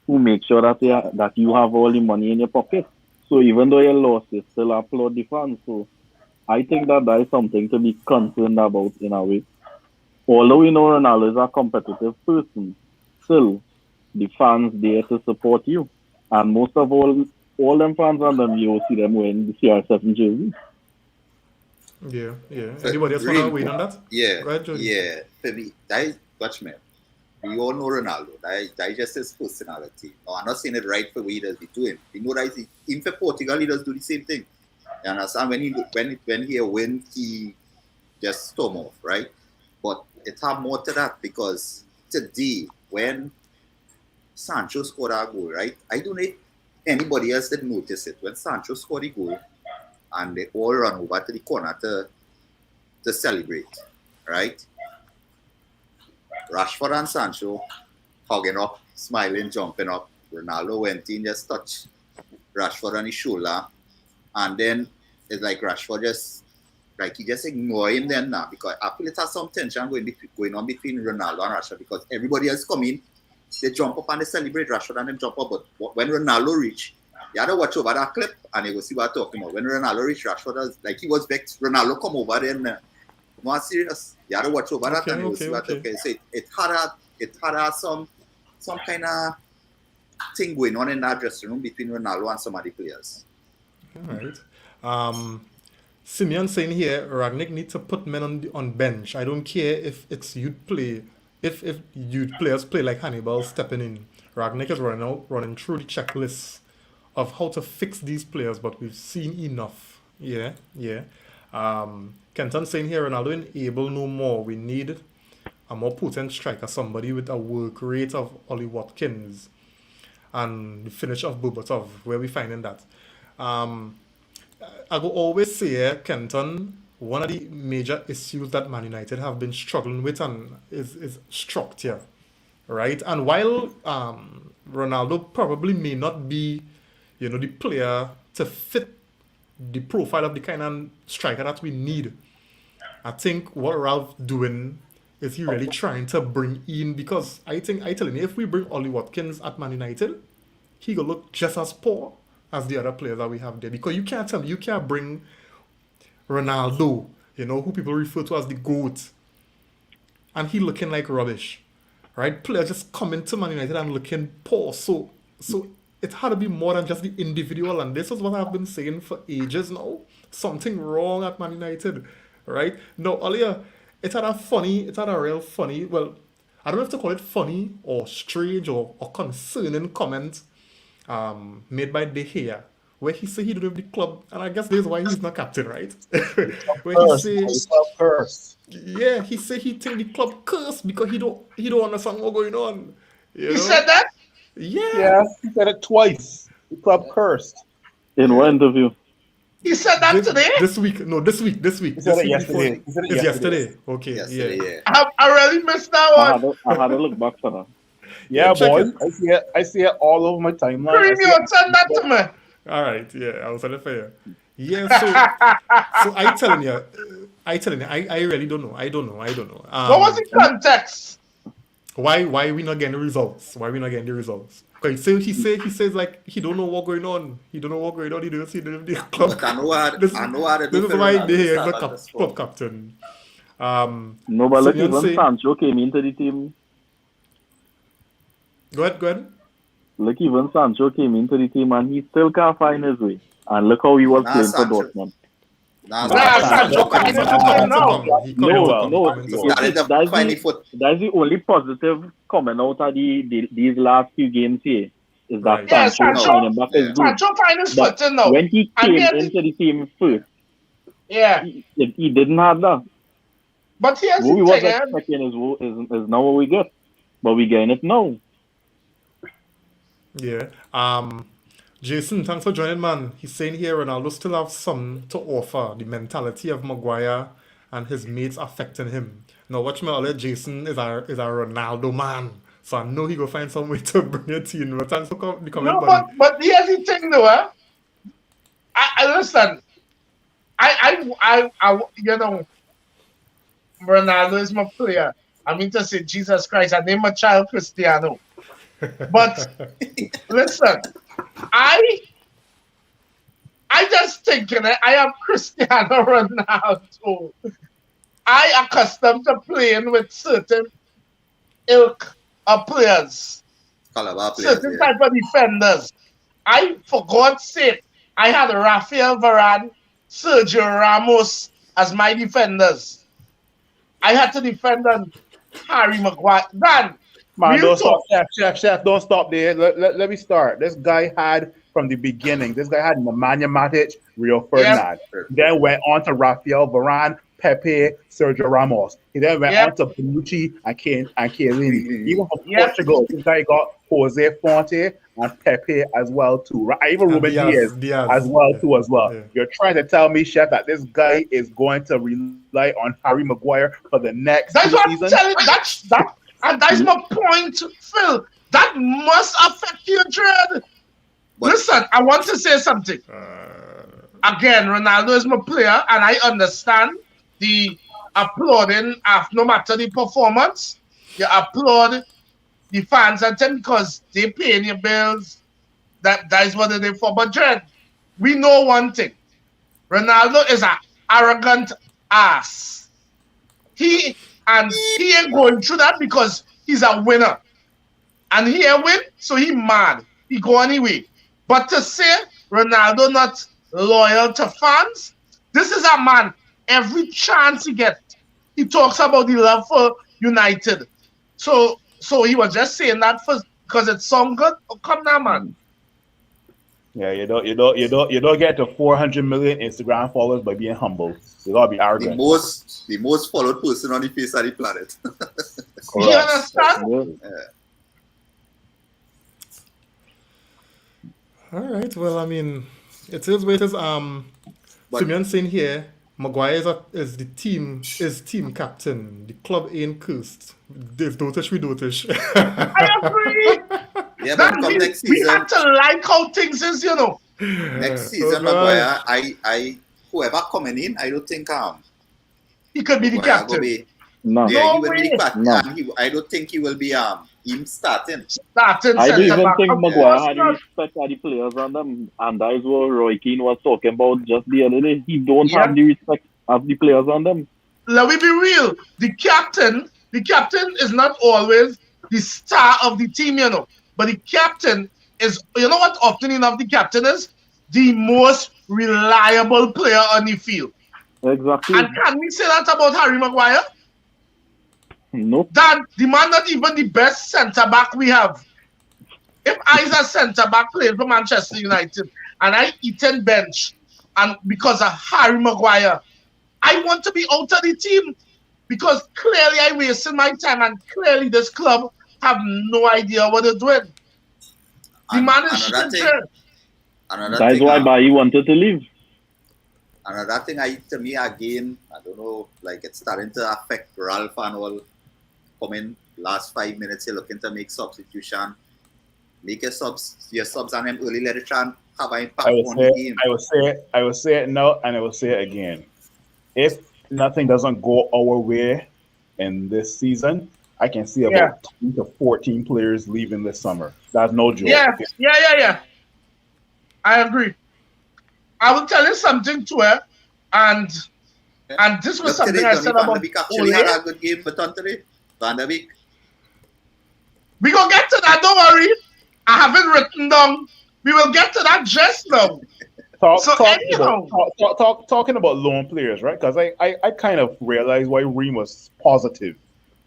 [SPEAKER 6] who make sure that that you have all the money in your pocket. So even though you lost, you still applaud the fans. So I think that is something to be concerned about in a way. Although we know Ronaldo is a competitive person, still the fans there to support you. And most of all them fans and them, you will see them wearing the CR7 jersey.
[SPEAKER 2] Yeah. Anybody else want to weigh on that?
[SPEAKER 4] Yeah.
[SPEAKER 2] Go ahead, Jody.
[SPEAKER 4] Yeah. For me, that is, watch me. We all know Ronaldo. That is just his personality. No, I'm not saying it right for what he does be doing. You know that even for Portugal, he does do the same thing. You understand? When he win, he just storm off, right? But it have more to that because today, when Sancho scored a goal, right? I don't know if anybody else did notice it. When Sancho scored the goal and they all run over to the corner to celebrate, right? Rashford and Sancho hugging up, smiling, jumping up. Ronaldo went in, just touched Rashford on his shoulder. And then it's like Rashford he just ignore him then now because I feel it has some tension going on between Ronaldo and Rashford because everybody else come in, they jump up and they celebrate Rashford and then jump up. But when Ronaldo reach, you have to watch over that clip and you will see what I'm talking about. When Ronaldo reached, Rashford was like he was vexed. Ronaldo come over there more serious. You have to watch over that and you will see what okay. So it had some kind of thing going on in that dressing room between Ronaldo and some of the players.
[SPEAKER 2] All right. Simeon saying here, Ragnick needs to put men on bench. I don't care if it's youth play. If youth players play like Hannibal stepping in. Ragnick is running through the checklist of how to fix these players, but we've seen enough. Yeah. Kenton saying here, Ronaldo enable no more. We need a more potent striker, somebody with a work rate of Ollie Watkins and the finish of Berbatov. Where we finding that? I will always say, Kenton, one of the major issues that Man United have been struggling with is structure, right? And while Ronaldo probably may not be, the player to fit the profile of the kind of striker that we need, I think what Ralph doing is he really trying to bring in, because I tell you, if we bring Ollie Watkins at Man United, he will look just as poor as the other players that we have there. Because you can't bring Ronaldo, who people refer to as the GOAT, and he looking like rubbish, right? Players just coming to Man United and looking poor. So it had to be more than just the individual, and this is what I've been saying for ages now. Something wrong at Man United, right? No, earlier, it had a real funny, well, I don't know if to call it funny or strange or concerning comment made by De Gea, where he said he don't have the club, and I guess this is why he's not captain, right? Where he say, he said he think the club cursed because he don't understand what's going on.
[SPEAKER 3] He said that?
[SPEAKER 5] Yeah, he said it twice. The club cursed.
[SPEAKER 6] In one interview.
[SPEAKER 3] He said that today?
[SPEAKER 2] This week.
[SPEAKER 5] He said it yesterday.
[SPEAKER 2] It's yesterday. Okay,
[SPEAKER 4] yesterday,
[SPEAKER 2] yeah.
[SPEAKER 3] I really missed that one.
[SPEAKER 6] I had to look back for that.
[SPEAKER 5] Yeah,
[SPEAKER 2] boys.
[SPEAKER 5] I see it all over my timeline.
[SPEAKER 3] Premium, send that to me.
[SPEAKER 2] All right, yeah, I was on it for you. Yeah, so I telling you, I really don't know. I don't know.
[SPEAKER 3] What was the context?
[SPEAKER 2] Why we not getting the results? Okay, so he says like he don't know what's going on. He don't see the club.
[SPEAKER 4] But I know how
[SPEAKER 2] this is why he is the club captain.
[SPEAKER 6] No, but look, even Sancho came into the team.
[SPEAKER 2] Go ahead.
[SPEAKER 6] Look, even Sancho came into the team and he still can't find his way. And look how he was playing for Dortmund.
[SPEAKER 3] Sancho coming
[SPEAKER 6] That's the only positive coming out of these last few games here. Is that
[SPEAKER 3] Sancho find his foot now.
[SPEAKER 6] When he came into the team first,
[SPEAKER 3] Yeah.
[SPEAKER 6] He didn't have that.
[SPEAKER 3] But here's
[SPEAKER 6] What we
[SPEAKER 3] the
[SPEAKER 6] was
[SPEAKER 3] thing,
[SPEAKER 6] expecting is now what we get. But we getting it now.
[SPEAKER 2] Yeah. Jason, thanks for joining, man. He's saying here Ronaldo still have some to offer. The mentality of Maguire and his mates affecting him. Now, watch me, all Jason is a Ronaldo man. So I know he go find some way to bring a team. But thanks for the comment,
[SPEAKER 3] no,
[SPEAKER 2] buddy.
[SPEAKER 3] but here's the thing, though. I listen. I you know, Ronaldo is my player. I mean to say Jesus Christ. I name my child Cristiano. But listen, I just thinking I am Cristiano Ronaldo. I accustomed to playing with certain ilk of players,
[SPEAKER 4] Calabar players,
[SPEAKER 3] certain
[SPEAKER 4] yeah.
[SPEAKER 3] type of defenders. For God's sake, I had Rafael Varane, Sergio Ramos as my defenders. I had to defend on Harry Maguire. Dan,
[SPEAKER 5] Man,
[SPEAKER 3] real
[SPEAKER 5] don't
[SPEAKER 3] talk.
[SPEAKER 5] stop, chef, don't stop there. Let me start. This guy had, from the beginning, Nemanja Matic, Rio Ferdinand. He then went on to Rafael Varane, Pepe, Sergio Ramos. He then went on to Bonucci and Chiellini. Even for Portugal, this guy got Jose Fonte and Pepe as well too. Even Ruben Diaz as well too. Yeah. You're trying to tell me, Chef, that this guy is going to rely on Harry Maguire for the next
[SPEAKER 3] That's what
[SPEAKER 5] season?
[SPEAKER 3] I'm telling. And that's my point, Phil. That must affect your dread. Listen, I want to say something. Again, Ronaldo is my player, and I understand the applauding of no matter the performance. You applaud the fans and them because they paying your bills. That is what they're for. But Dread, we know one thing. Ronaldo is an arrogant ass. He ain't going through that because he's a winner. And he ain't win, so he mad. He go anyway. But to say Ronaldo not loyal to fans, this is a man, every chance he gets, he talks about the love for United. So he was just saying that because it sounds good. Oh, come now, man.
[SPEAKER 5] Yeah, you don't get to 400 million Instagram followers by being humble. You gotta be arrogant.
[SPEAKER 4] The most followed person on the face of the planet.
[SPEAKER 3] You understand?
[SPEAKER 4] Yeah.
[SPEAKER 2] All right. Well, I mean, it is what it is. Simeon saying here, Maguire is team captain. The club ain't cursed. If dotish, we dotish.
[SPEAKER 3] I agree.
[SPEAKER 4] Yeah, but come next season,
[SPEAKER 3] we have to like how things is, you know.
[SPEAKER 4] Next season, Maguire, I whoever coming in, I don't think
[SPEAKER 3] he could be the
[SPEAKER 4] Maguire
[SPEAKER 3] captain.
[SPEAKER 5] No.
[SPEAKER 4] Yeah, he will be the captain.
[SPEAKER 5] No.
[SPEAKER 4] I don't think he will be him starting.
[SPEAKER 6] I don't even think Maguire had
[SPEAKER 3] not...
[SPEAKER 6] respect for the players on them, and that is what Roy Keane was talking about just the other day. He don't have the respect of the players on them.
[SPEAKER 3] Let me be real. The captain is not always the star of the team, you know. But the captain is, you know what often enough the captain is? The most reliable player on the field.
[SPEAKER 6] Exactly.
[SPEAKER 3] And can we say that about Harry Maguire?
[SPEAKER 6] Nope.
[SPEAKER 3] That the man not even the best centre-back we have. If I is a centre-back playing for Manchester United and I eaten bench and because of Harry Maguire, I want to be out of the team because clearly I wasted my time and clearly this club have no idea what they're doing. The man is shit.
[SPEAKER 6] That is why Bailly wanted to leave.
[SPEAKER 4] Another thing, to me again, I don't know, like it's starting to affect Ralph and all. Coming last 5 minutes, you're looking to make substitution. Make your subs and them early, let it try and have an impact on the game.
[SPEAKER 5] I will say it now and I will say it again. If nothing doesn't go our way in this season, I can see about 10 to 14 players leaving this summer. That's no joke.
[SPEAKER 3] Yeah. I agree. I will tell you something to her, and this was something I said about
[SPEAKER 4] actually had a good game for today. Van der Beek.
[SPEAKER 3] We gonna get to that, don't worry. I have it written down. We will get to that just now.
[SPEAKER 5] Talking about loan players, right? Because I kind of realized why Reem was positive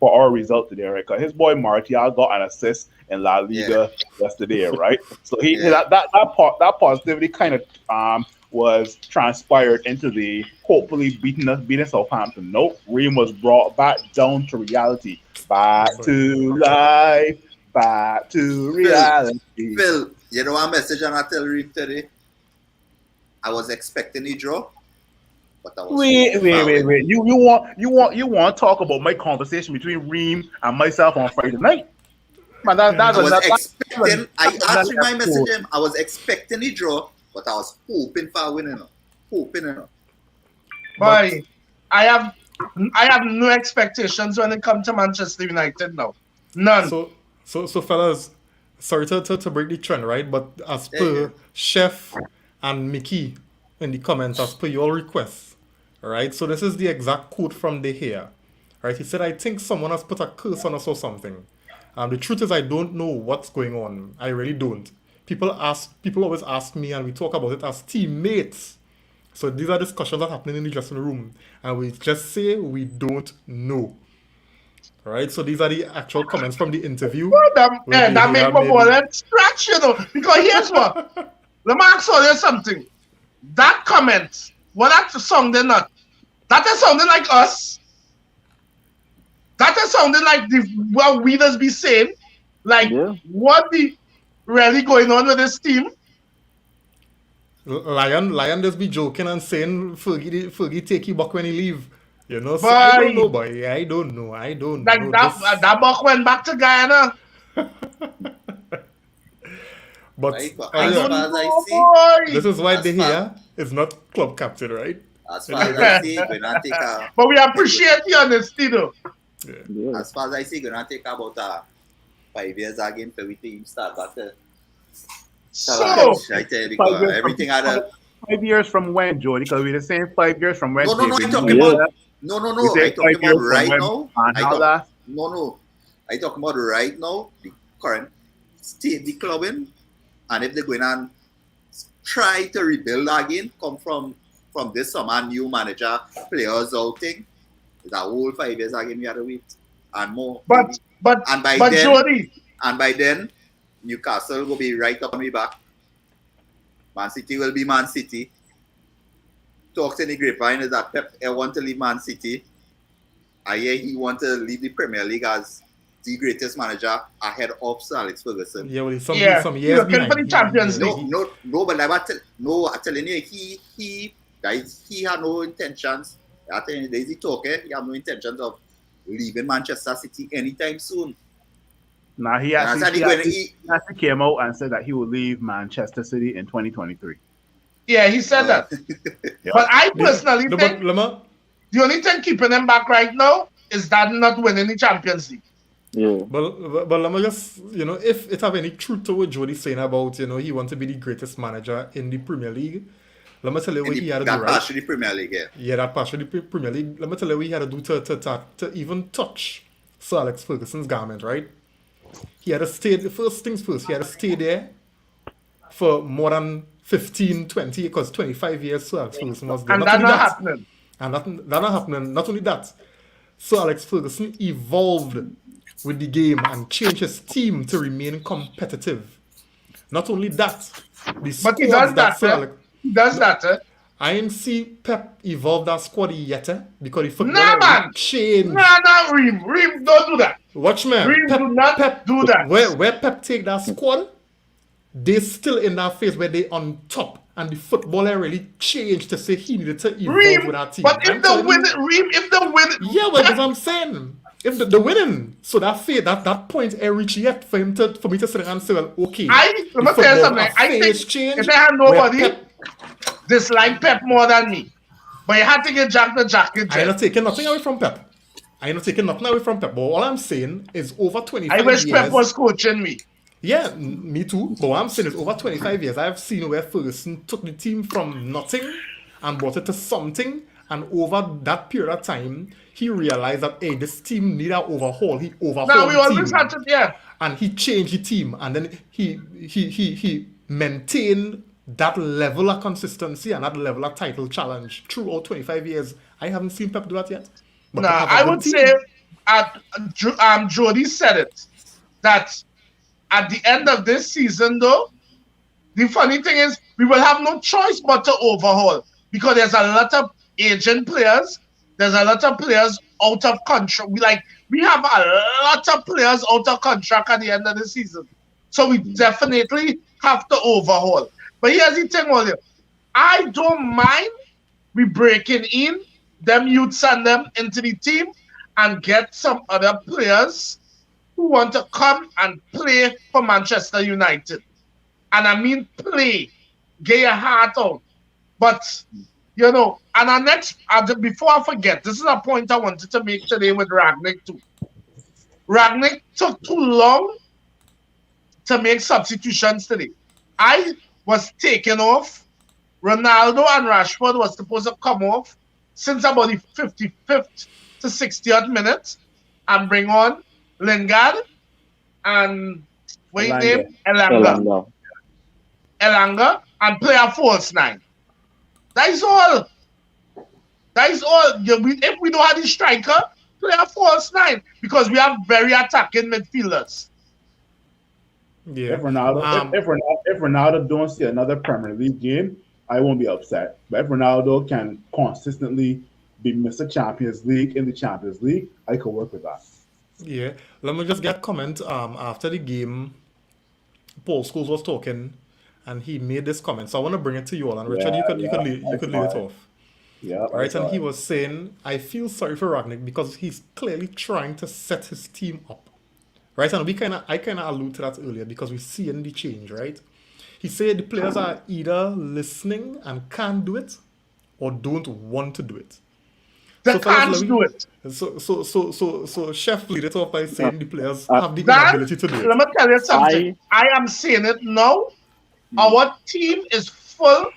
[SPEAKER 5] for our result today, right? Because his boy Martial got an assist in La Liga yesterday, right? So that positivity kind of was transpired into the hopefully beating Southampton. Nope, Ream was brought back down to reality, back to life, back to reality.
[SPEAKER 4] Phil, you know what message I tell Reem today? I was expecting a draw, but I was
[SPEAKER 5] Wait. You want to talk about my conversation between Reem and myself on Friday night? Man,
[SPEAKER 4] I actually my message him. I was expecting a draw, but I was hoping for a win.
[SPEAKER 3] Boy, I have no expectations when it comes to Manchester United now. None.
[SPEAKER 2] So fellas, sorry to break the trend, right? But as per Chef and Mickey in the comments, as per your request, right? So this is the exact quote from De Gea, right? He said, "I think someone has put a curse on us or something. The truth is, I don't know what's going on. I really don't. People always ask me, and we talk about it as teammates. So these are discussions that are happening in the dressing room, and we just say we don't know." Right? So these are the actual comments from the interview.
[SPEAKER 3] That make my ball scratch, Because here's what. Let me ask you something. That comment, what that sounded not. That is sounding like us. That is sounding like what we just be saying. Like, what be really going on with this team?
[SPEAKER 2] Lion just be joking and saying Fergie take you back when he leave. So I don't know, boy. I don't know.
[SPEAKER 3] Like that buck went back to Guyana.
[SPEAKER 2] But
[SPEAKER 4] as far as I see,
[SPEAKER 2] this is why De Gea is not club captain, right?
[SPEAKER 4] As far as I see, we're not take
[SPEAKER 3] but we appreciate the honesty, though.
[SPEAKER 4] Yeah. As far as I see, we're not take about 5 years again for we team start back to.
[SPEAKER 3] So
[SPEAKER 4] I tell you, because everything had a
[SPEAKER 5] 5 years from when, Jody? Because we're the same 5 years from when.
[SPEAKER 4] No. I'm talking about I talking about right now. I talking about right now. The current state the club in, and if they're going on try to rebuild again, come from this summer, new manager, players outing, it's a whole 5 years again we had to wait and more.
[SPEAKER 3] But Jody,
[SPEAKER 4] and by then Newcastle will be right up on me back. Man City will be Man City. Talks in the grapevine is that Pep want to leave Man City. I hear he want to leave the Premier League as the greatest manager ahead of Sir Alex Ferguson.
[SPEAKER 2] Yeah, well, some years behind.
[SPEAKER 3] For the Champions League.
[SPEAKER 4] No, but I'm telling you, he had no intentions. I'm telling you, there's the talk, he had no intentions of leaving Manchester City anytime soon.
[SPEAKER 5] Now he actually came out and said that he will leave Manchester City in 2023.
[SPEAKER 3] Yeah, he said that. Yeah. But I personally think the only thing keeping him back right now is that not winning the Champions League.
[SPEAKER 6] Yeah.
[SPEAKER 2] But let me just, if it have any truth to what Jody's saying about, he wants to be the greatest manager in the Premier League, let me tell you what he had to do, right?
[SPEAKER 4] That part of the Premier League, yeah.
[SPEAKER 2] Yeah, that part of the Premier League. Let me tell you what he had to do to even touch Sir Alex Ferguson's garment, right? He had to stay, first things first, he had to stay there for more than 15, 20, because 25 years Sir Alex Ferguson was there.
[SPEAKER 3] And that's not happening.
[SPEAKER 2] And that not happening. Not only that, Sir Alex Ferguson evolved with the game and changed his team to remain competitive. Not only that,
[SPEAKER 3] but he does that. He does that.
[SPEAKER 2] I ain't see Pep evolve that squad yet, because the football changed.
[SPEAKER 3] Nah, Reem, don't do that.
[SPEAKER 2] Watch me.
[SPEAKER 3] Reem, do not do that.
[SPEAKER 2] Where Pep take that squad, they still in that phase where they on top. And the footballer really changed to say he needed to evolve with that team.
[SPEAKER 3] But if they win,
[SPEAKER 2] yeah, well, that's what I'm saying. If the winning, so that point ain't reached yet for me to sit and say, well, okay.
[SPEAKER 3] Let me tell you something. I think if I had nobody dislike Pep more than me, but you had to get Jack the jacket.
[SPEAKER 2] I'm not taking nothing away from Pep. But all I'm saying is over 25 years.
[SPEAKER 3] I wish Pep was coaching me.
[SPEAKER 2] Yeah, me too. But what I'm saying is over 25 years, I've seen where Ferguson took the team from nothing and brought it to something. And over that period of time, he realized that, hey, this team need an overhaul. He overhauled the team.
[SPEAKER 3] We always had to, yeah.
[SPEAKER 2] And he changed the team. And then he maintained that level of consistency and that level of title challenge throughout 25 years. I haven't seen Pep do that yet.
[SPEAKER 3] But I would say, Jody said it, that at the end of this season, though, The funny thing is, we will have no choice but to overhaul because there's a lot of aging players. There's a lot of players out of contract. We have a lot of players out of contract at the end of the season. So we definitely have to overhaul. But here's the thing, William. I don't mind we breaking in them youths and them into the team and get some other players who want to come and play for Manchester United. And I mean play. Get your heart out. But, and our next, before I forget, this is a point I wanted to make today with Ragnick too. Ragnick took too long to make substitutions today. I was taken off. Ronaldo and Rashford was supposed to come off since about the 55th to 60th minute and bring on Lingard and Elanga and play a false nine. That is all. If we don't have the striker, play a false nine because we have very attacking midfielders.
[SPEAKER 2] Yeah.
[SPEAKER 5] If Ronaldo don't see another Premier League game, I won't be upset. But if Ronaldo can consistently be Mr. Champions League in the Champions League, I could work with that.
[SPEAKER 2] Yeah. Let me just get comment. After the game, Paul Scholes was talking, and he made this comment. So I want to bring it to you all. And Richard, you could lead it off.
[SPEAKER 5] Yeah.
[SPEAKER 2] Right. And he was saying, I feel sorry for Ragnick because he's clearly trying to set his team up. Right. And I kind of alluded to that earlier because we're seeing the change, right? He said the players are either listening and can't do it or don't want to do it.
[SPEAKER 3] They can't do it.
[SPEAKER 2] So Chef lead it off by saying the players have the inability to do it.
[SPEAKER 3] Let me tell you something. I am saying it now. Our team is full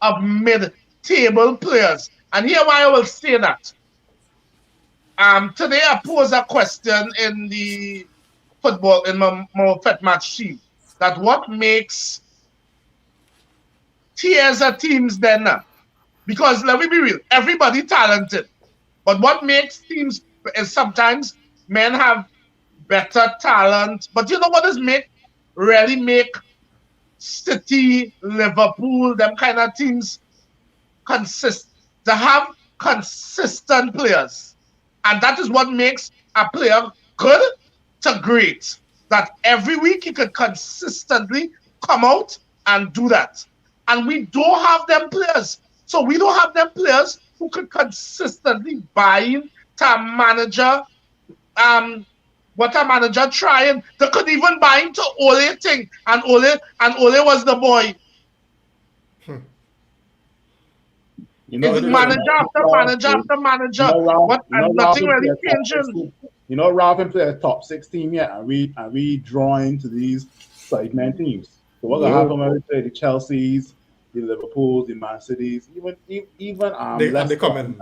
[SPEAKER 3] of mid-table players. And here why I will say that. Today I posed a question in the football, in my Fet Match team, that what makes tiers of teams then? Because let me be real, everybody talented. But what makes teams is sometimes men have better talent. But you know what does really make City, Liverpool, them kind of teams to have consistent players. And that is what makes a player good to great. That every week he could consistently come out and do that. And we don't have them players. So we don't have them players who could consistently buy in to a manager, what a manager trying. They could even buy into Ole thing. And Ole was the boy. It's manager after manager after manager. Nothing really changing.
[SPEAKER 5] Ralph can play a top 16 yet, and we drawing to these sidemen teams. So what's gonna happen when we play the Chelseas, the Liverpools, the Man Cities, even
[SPEAKER 2] they come in.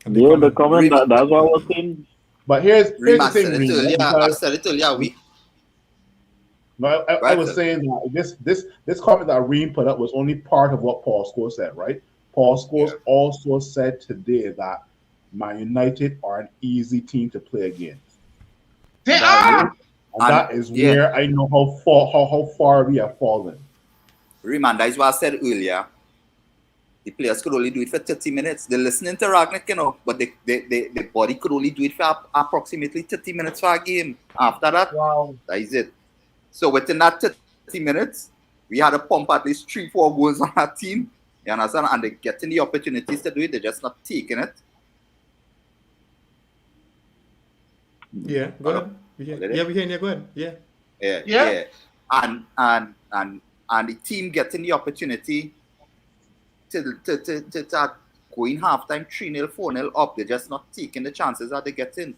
[SPEAKER 6] They come in. That's what I was saying.
[SPEAKER 5] But here's the thing,
[SPEAKER 4] I said it earlier.
[SPEAKER 5] I was saying that this comment that Reem put up was only part of what Paul Scholes said, right? Paul Scholes also said today that Man United are an easy team to play against.
[SPEAKER 3] They are.
[SPEAKER 5] And that is where I know how far we have fallen.
[SPEAKER 4] Remember, that is what I said earlier. The players could only do it for 30 minutes. They're listening to Ragnick, but the body could only do it for approximately 30 minutes for a game. After that, that is it. So within that 30 minutes, we had to pump at least 3-4 goals on our team. You understand? And they're getting the opportunities to do it. They're just not taking it.
[SPEAKER 2] Yeah, go ahead. Yeah, we hear you. Go ahead.
[SPEAKER 4] Yeah. And the team getting the opportunity to going halftime 3-0, 4-0 up. They're just not taking the chances that they get in.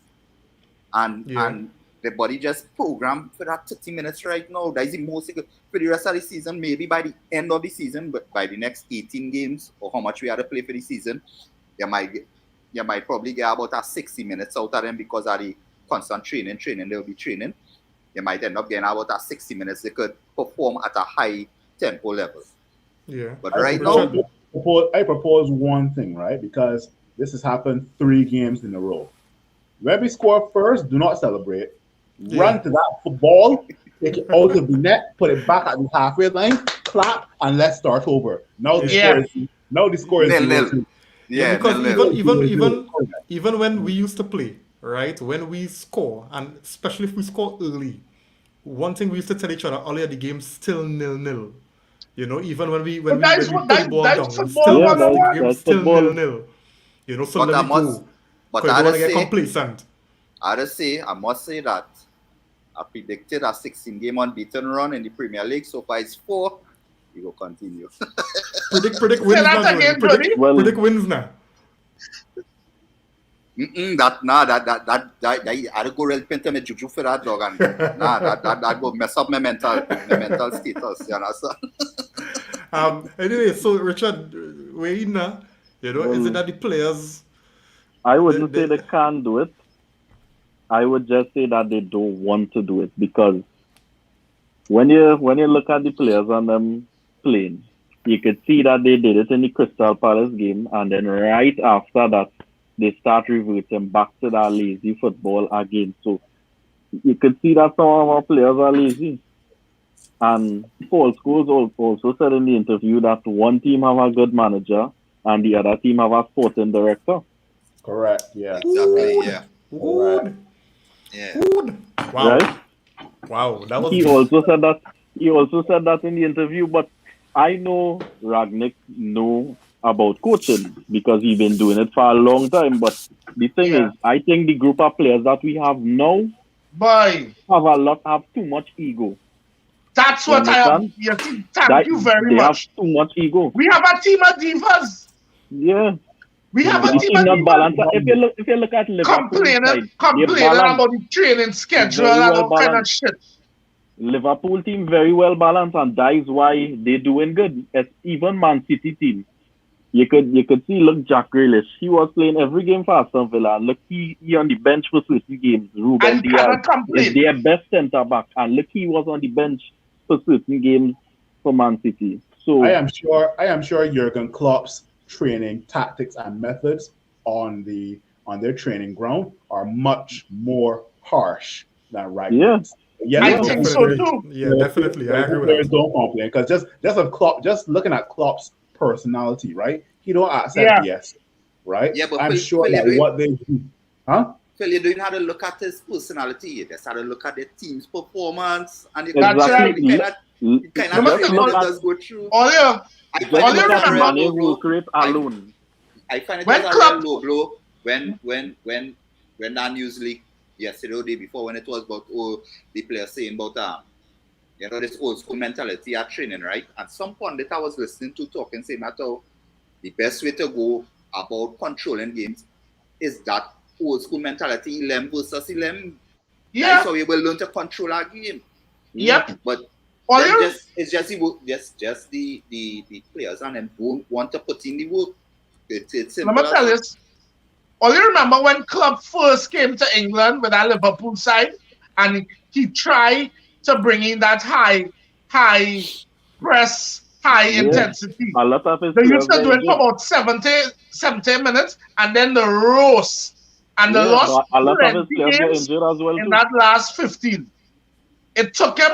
[SPEAKER 4] And the body just programmed for that 30 minutes right now. That is the most for the rest of the season, maybe by the end of the season, but by the next 18 games or how much we had to play for the season, you might probably get about 60 minutes out of them because of the constant training they'll be training. You might end up getting about 60 minutes they could perform at a high tempo level.
[SPEAKER 2] Yeah.
[SPEAKER 4] But right now,
[SPEAKER 5] I propose one thing, right? Because this has happened 3 games in a row. When we score first, do not celebrate. Run to that football, take it out of the net, put it back at the halfway line, clap, and let's start over. Now the
[SPEAKER 3] Yeah.
[SPEAKER 5] score is
[SPEAKER 4] 0-0.
[SPEAKER 5] 0-2.
[SPEAKER 2] Yeah, because
[SPEAKER 4] 0-0.
[SPEAKER 2] even when we used to play, right? When we score, and especially if we score early, one thing we used to tell each other earlier, the game's still 0-0. You know, even when we
[SPEAKER 3] But that is
[SPEAKER 2] put
[SPEAKER 3] what
[SPEAKER 2] the ball
[SPEAKER 3] that's
[SPEAKER 2] down, and
[SPEAKER 3] football
[SPEAKER 2] still
[SPEAKER 6] Yeah,
[SPEAKER 2] the
[SPEAKER 3] one.
[SPEAKER 2] game's
[SPEAKER 6] that's
[SPEAKER 2] still
[SPEAKER 6] football.
[SPEAKER 2] 0-0. You know, so
[SPEAKER 4] But
[SPEAKER 2] let
[SPEAKER 4] I
[SPEAKER 2] me
[SPEAKER 4] must-
[SPEAKER 2] go.
[SPEAKER 4] but
[SPEAKER 2] Because I
[SPEAKER 4] I
[SPEAKER 2] don't want to
[SPEAKER 4] just
[SPEAKER 2] get
[SPEAKER 4] say-
[SPEAKER 2] complacent.
[SPEAKER 4] I must say that I predicted a 16-game unbeaten run in the Premier League. So far, it's 4. We will continue.
[SPEAKER 2] Predict
[SPEAKER 3] Say
[SPEAKER 2] wins
[SPEAKER 3] that
[SPEAKER 2] now,
[SPEAKER 3] again,
[SPEAKER 2] Jody.
[SPEAKER 3] Jody.
[SPEAKER 6] Well,
[SPEAKER 2] Predict wins now.
[SPEAKER 4] That I go real paint me juju for that dog, and that go mess up my mental status. You understand?
[SPEAKER 2] Anyway, so Richard, we're in now. You know, is it that the players?
[SPEAKER 6] I wouldn't
[SPEAKER 2] They-
[SPEAKER 6] say they can't do it. I would just say that they don't want to do it, because when you look at the players and them playing, you could see that they did it in the Crystal Palace game, and then right after that, they start reverting back to that lazy football again. So you could see that some of our players are lazy. And Paul Scholes also said in the interview that one team have a good manager and the other team have a sporting director.
[SPEAKER 5] Correct. Yeah.
[SPEAKER 4] Exactly. Yeah.
[SPEAKER 2] Good.
[SPEAKER 4] Yeah.
[SPEAKER 2] Good. Wow.
[SPEAKER 6] Right?
[SPEAKER 2] Wow. That was
[SPEAKER 6] He also said that in the interview, but I know Ragnick know about coaching because he's been doing it for a long time. But the thing is, I think the group of players that we have now
[SPEAKER 3] Boy,
[SPEAKER 6] have too much ego.
[SPEAKER 3] that's
[SPEAKER 6] You
[SPEAKER 3] what I am.
[SPEAKER 6] understand?
[SPEAKER 3] You see, thank you very
[SPEAKER 6] They
[SPEAKER 3] much.
[SPEAKER 6] have too much ego.
[SPEAKER 3] We have a team of divas.
[SPEAKER 6] Yeah.
[SPEAKER 3] We have a
[SPEAKER 6] The
[SPEAKER 3] team
[SPEAKER 6] team
[SPEAKER 3] of
[SPEAKER 6] not
[SPEAKER 3] divas
[SPEAKER 6] balanced. If you look at Liverpool side,
[SPEAKER 3] complaining
[SPEAKER 6] they're balanced.
[SPEAKER 3] about the training schedule
[SPEAKER 6] Very
[SPEAKER 3] and
[SPEAKER 6] well
[SPEAKER 3] all kind of
[SPEAKER 6] balanced.
[SPEAKER 3] shit.
[SPEAKER 6] Liverpool team very well balanced, and that is why they're doing good. As even Man City team, you could see. Look, Jack Grealish, he was playing every game for Aston Villa. Look, he on the bench for certain games. Ruben
[SPEAKER 3] And
[SPEAKER 6] Diaz
[SPEAKER 3] cannot complain.
[SPEAKER 6] is their best centre back, and look, he was on the bench for certain games for Man City. So
[SPEAKER 5] I am sure Jurgen Klopp's training tactics and methods on their training ground are much more harsh than Ragnick's.
[SPEAKER 6] Yeah.
[SPEAKER 3] I think so too.
[SPEAKER 2] Yeah, definitely. I agree with
[SPEAKER 5] Players
[SPEAKER 2] that.
[SPEAKER 5] don't complain because just looking at Klopp's personality, right? He don't accept BS, right?
[SPEAKER 4] Yeah, but
[SPEAKER 5] I'm
[SPEAKER 4] Phil-
[SPEAKER 5] sure
[SPEAKER 4] Phil,
[SPEAKER 5] that
[SPEAKER 4] you
[SPEAKER 5] what they do, huh?
[SPEAKER 4] Phil, you don't have to look at his personality. You just have to look at the team's performance and the
[SPEAKER 3] That's right.
[SPEAKER 4] kind of
[SPEAKER 3] Just
[SPEAKER 4] training
[SPEAKER 3] look
[SPEAKER 4] that
[SPEAKER 3] at-
[SPEAKER 4] does go through.
[SPEAKER 3] All you,
[SPEAKER 4] I
[SPEAKER 6] Just
[SPEAKER 4] find
[SPEAKER 3] All
[SPEAKER 4] it
[SPEAKER 3] you
[SPEAKER 6] look
[SPEAKER 4] just
[SPEAKER 6] at
[SPEAKER 4] a
[SPEAKER 3] remember-
[SPEAKER 6] money
[SPEAKER 4] real low
[SPEAKER 6] work
[SPEAKER 4] blow.
[SPEAKER 6] rate alone.
[SPEAKER 4] I find it
[SPEAKER 3] When
[SPEAKER 4] just a
[SPEAKER 3] Klopp-
[SPEAKER 4] real low blow when that news leak yesterday or the day before, when it was about the players saying about this old school mentality at training, right? And some pundit I was listening to talking saying that the best way to go about controlling games is that old school mentality, 11 versus 11.
[SPEAKER 3] yeah,
[SPEAKER 4] That's how we will learn to control our game.
[SPEAKER 3] yep.
[SPEAKER 4] But
[SPEAKER 3] All
[SPEAKER 4] then
[SPEAKER 3] you,
[SPEAKER 4] it's just the players and them don't want to put in the work. It's
[SPEAKER 3] let
[SPEAKER 4] simple
[SPEAKER 3] me
[SPEAKER 4] as
[SPEAKER 3] tell you,
[SPEAKER 4] that.
[SPEAKER 3] all you remember when Klopp first came to England with that Liverpool side, and he tried to bring in that high press, high
[SPEAKER 6] Yeah.
[SPEAKER 3] intensity.
[SPEAKER 6] A lot of his
[SPEAKER 3] They
[SPEAKER 6] players
[SPEAKER 3] used to
[SPEAKER 6] were
[SPEAKER 3] do it for
[SPEAKER 6] injured.
[SPEAKER 3] about 70 minutes, and then the roast, and the
[SPEAKER 6] Yeah,
[SPEAKER 3] lost
[SPEAKER 6] but a lot of his
[SPEAKER 3] 20
[SPEAKER 6] players were
[SPEAKER 3] games
[SPEAKER 6] injured as well
[SPEAKER 3] in
[SPEAKER 6] too.
[SPEAKER 3] that last 15. It took him,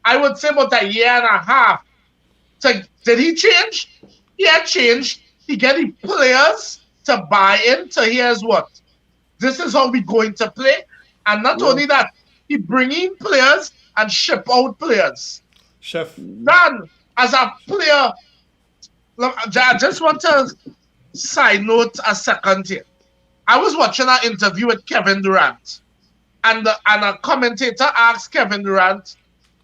[SPEAKER 3] I would say, about a year and a half. Did he change? He had changed. He get the players to buy in to here's what. This is how we're going to play. And not
[SPEAKER 6] Yeah.
[SPEAKER 3] only that, he bring in players and ship out players.
[SPEAKER 2] Chef,
[SPEAKER 3] Dan, as a player, look, I just want to side note a second here. I was watching an interview with Kevin Durant, and a commentator asked Kevin Durant,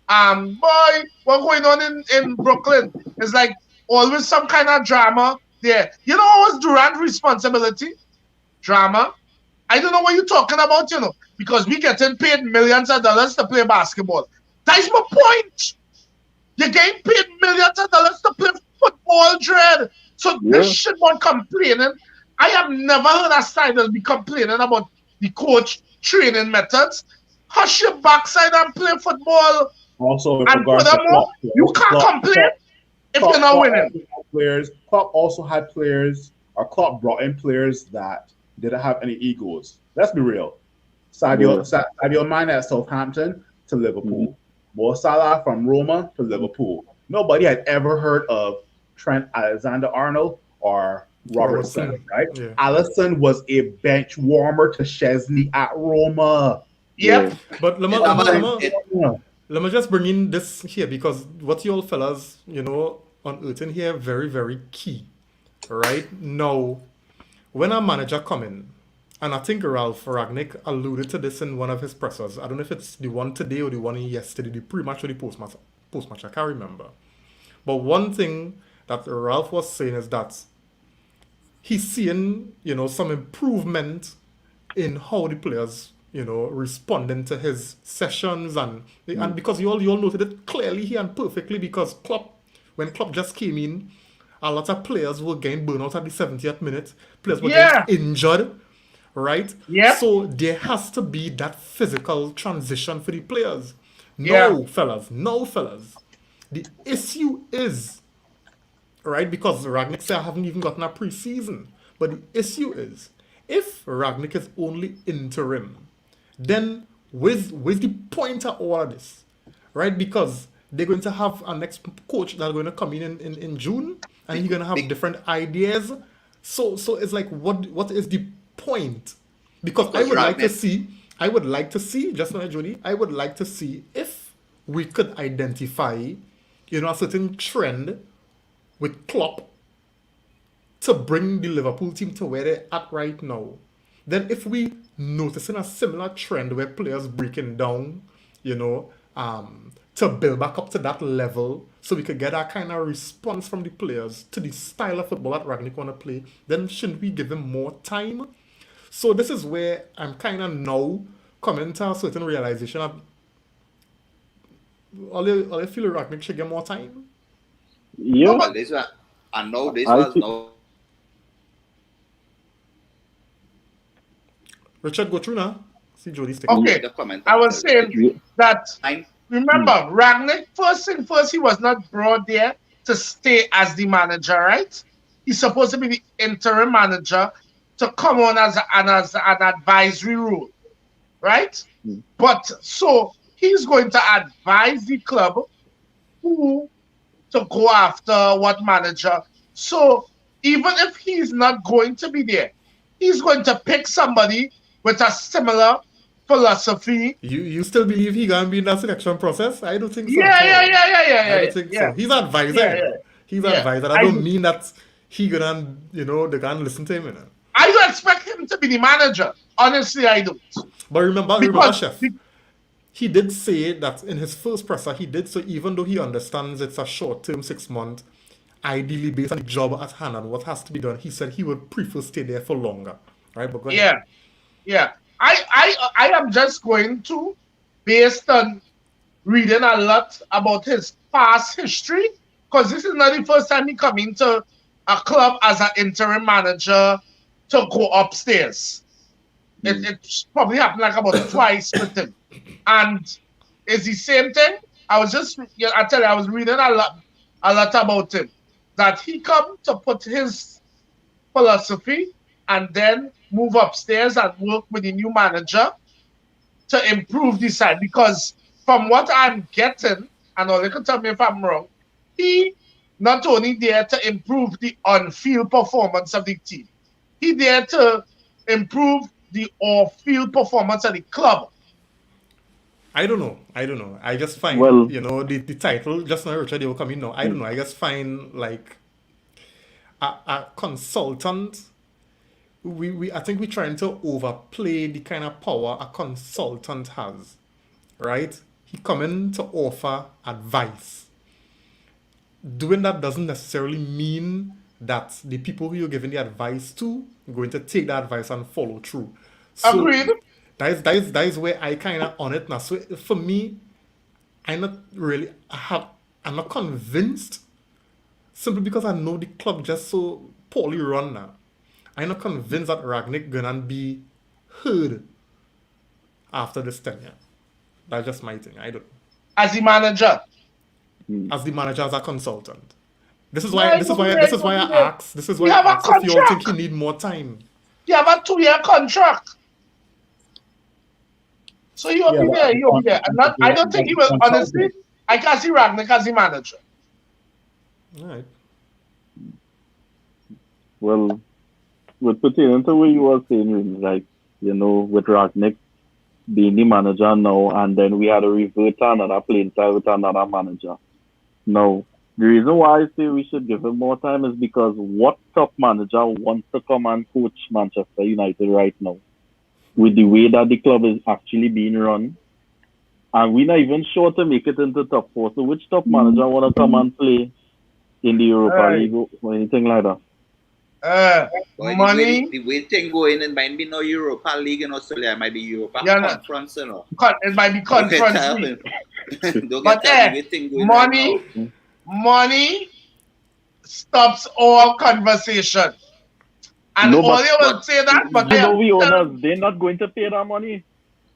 [SPEAKER 3] boy, what's going on in Brooklyn? It's like always some kind of drama there. You know what was Durant's responsibility? Drama. I don't know what you're talking about, because we getting paid millions of dollars to play basketball. That's my point. You're getting paid millions of dollars to play football, Dread. So this shit about complaining. I have never heard a Siders be complaining about the coach training methods. Hush your backside and play football.
[SPEAKER 5] Also, with
[SPEAKER 3] And
[SPEAKER 5] regards to
[SPEAKER 3] furthermore,
[SPEAKER 5] Klopp,
[SPEAKER 3] you can't complain if you're not winning.
[SPEAKER 5] Klopp also had players, or Klopp brought in players that didn't have any egos. Let's be real. Sadio Mane at Southampton to Liverpool. Mo Salah from Roma to Liverpool. Nobody had ever heard of Trent Alexander-Arnold or Robertson,
[SPEAKER 2] Robertson,
[SPEAKER 5] right?
[SPEAKER 2] yeah.
[SPEAKER 5] Alisson was a bench warmer to Chesney at Roma.
[SPEAKER 3] Yep.
[SPEAKER 2] But
[SPEAKER 5] Yeah.
[SPEAKER 2] let me just bring in this here because what you all fellas, unearthing here, very, very key. Right? Now, when a manager come in, and I think Ralph Ragnick alluded to this in one of his pressers. I don't know if it's the one today or the one yesterday, the pre-match or the post-match. I can't remember. But one thing that Ralph was saying is that he's seeing, some improvement in how the players, responding to his sessions and because you all noted it clearly here and perfectly because when Klopp just came in, a lot of players were getting burned out at the 70th minute. Players were getting injured, right?
[SPEAKER 3] Yeah.
[SPEAKER 2] So there has to be that physical transition for the players.
[SPEAKER 3] Yeah.
[SPEAKER 2] No, fellas. The issue is, right, because Ragnick said I haven't even gotten a preseason. But the issue is, if Ragnick is only interim, then where's the point of all of this, right? Because they're going to have a next coach that's going to come in June, and he's going to have different ideas. So it's like, what is the point? Because I would like to see, just like Jody, I would like to see if we could identify, a certain trend with Klopp to bring the Liverpool team to where they're at right now. Then if we noticing a similar trend where players breaking down, to build back up to that level so we could get that kind of response from the players to the style of football that Ragnick want to play, then shouldn't we give him more time? So this is where I'm kind of now coming to a certain realization of all I feel Ragnick should get more time.
[SPEAKER 6] Yeah.
[SPEAKER 4] Well, this was, and now this
[SPEAKER 6] I
[SPEAKER 4] was
[SPEAKER 6] think-
[SPEAKER 4] now.
[SPEAKER 2] Richard, go through now. See Jody's taking.
[SPEAKER 3] Okay.
[SPEAKER 4] The comment
[SPEAKER 3] I was saying that,
[SPEAKER 4] time.
[SPEAKER 3] remember, Ragnick, first, he was not brought there to stay as the manager, right? He's supposed to be the interim manager to come on as an advisory role, right? But so he's going to advise the club who to go after what manager. So even if he's not going to be there, he's going to pick somebody with a similar philosophy.
[SPEAKER 2] You still believe he gonna be in that selection process? I don't think so.
[SPEAKER 3] Yeah.
[SPEAKER 2] I don't think so. He's an advisor.
[SPEAKER 3] Yeah.
[SPEAKER 2] He's an advisor. I don't mean that he gonna, they're gonna listen to him.
[SPEAKER 3] I don't expect him to be the manager. Honestly, I don't.
[SPEAKER 2] But remember,
[SPEAKER 3] Because-
[SPEAKER 2] Chef, he did say that in his first presser, he did so even though he understands it's a short-term 6 month, ideally based on the job at hand and what has to be done, he said he would prefer stay there for longer. Right? But go ahead.
[SPEAKER 3] Yeah. I am just going to, based on reading a lot about his past history, because this is not the first time he come into a club as an interim manager to go upstairs. It probably happened like about twice with him. And it's the same thing. I was reading a lot about him. That he come to put his philosophy and then move upstairs and work with the new manager to improve the side. Because from what I'm getting, and all you can tell me if I'm wrong, he not only there to improve the on-field performance of the team, he there to improve the off-field performance of the club.
[SPEAKER 2] I don't know. I just find,
[SPEAKER 6] Well-
[SPEAKER 2] the title, just now Richard, they will come in now. I don't know. I just find like a consultant, I think we're trying to overplay the kind of power a consultant has, right? He come in to offer advice. Doing that doesn't necessarily mean that the people who you're giving the advice to are going to take that advice and follow through. So
[SPEAKER 3] Agreed.
[SPEAKER 2] that is where I kind of on it now. So for me, I'm not convinced simply because I know the club just so poorly run now. I'm not convinced that Ragnick gonna be heard after this tenure. That's just my thing. I don't.
[SPEAKER 3] As the manager.
[SPEAKER 2] As the manager, as a consultant. This is
[SPEAKER 3] Yeah,
[SPEAKER 2] why I asked. This is why
[SPEAKER 3] We
[SPEAKER 2] I
[SPEAKER 3] have a
[SPEAKER 2] asked if you all think
[SPEAKER 3] contract.
[SPEAKER 2] he need more time.
[SPEAKER 3] You have a 2-year contract. So he'll be there. He'll be there. I don't think he will. Honestly, I can't see Ragnick as the manager.
[SPEAKER 2] All right.
[SPEAKER 6] Well, with pertaining to what you were saying, like, with Ragnick being the manager now, and then we had to revert to another playing style with another manager. Now, the reason why I say we should give him more time is because what top manager wants to come and coach Manchester United right now? With the way that the club is actually being run. And we're not even sure to make it into top 4. So which top manager want to come and play in the Europa League or anything like that?
[SPEAKER 3] Money.
[SPEAKER 4] The way thing going, it might be no Europa League in Australia, it might be Europa Conference,
[SPEAKER 3] It might be Conference League.
[SPEAKER 4] Don't
[SPEAKER 3] But
[SPEAKER 4] get the way thing going
[SPEAKER 3] money,
[SPEAKER 4] right now.
[SPEAKER 3] money stops all conversation. And
[SPEAKER 6] No,
[SPEAKER 3] all you will say that, but
[SPEAKER 6] we owners, they're not going to pay that money.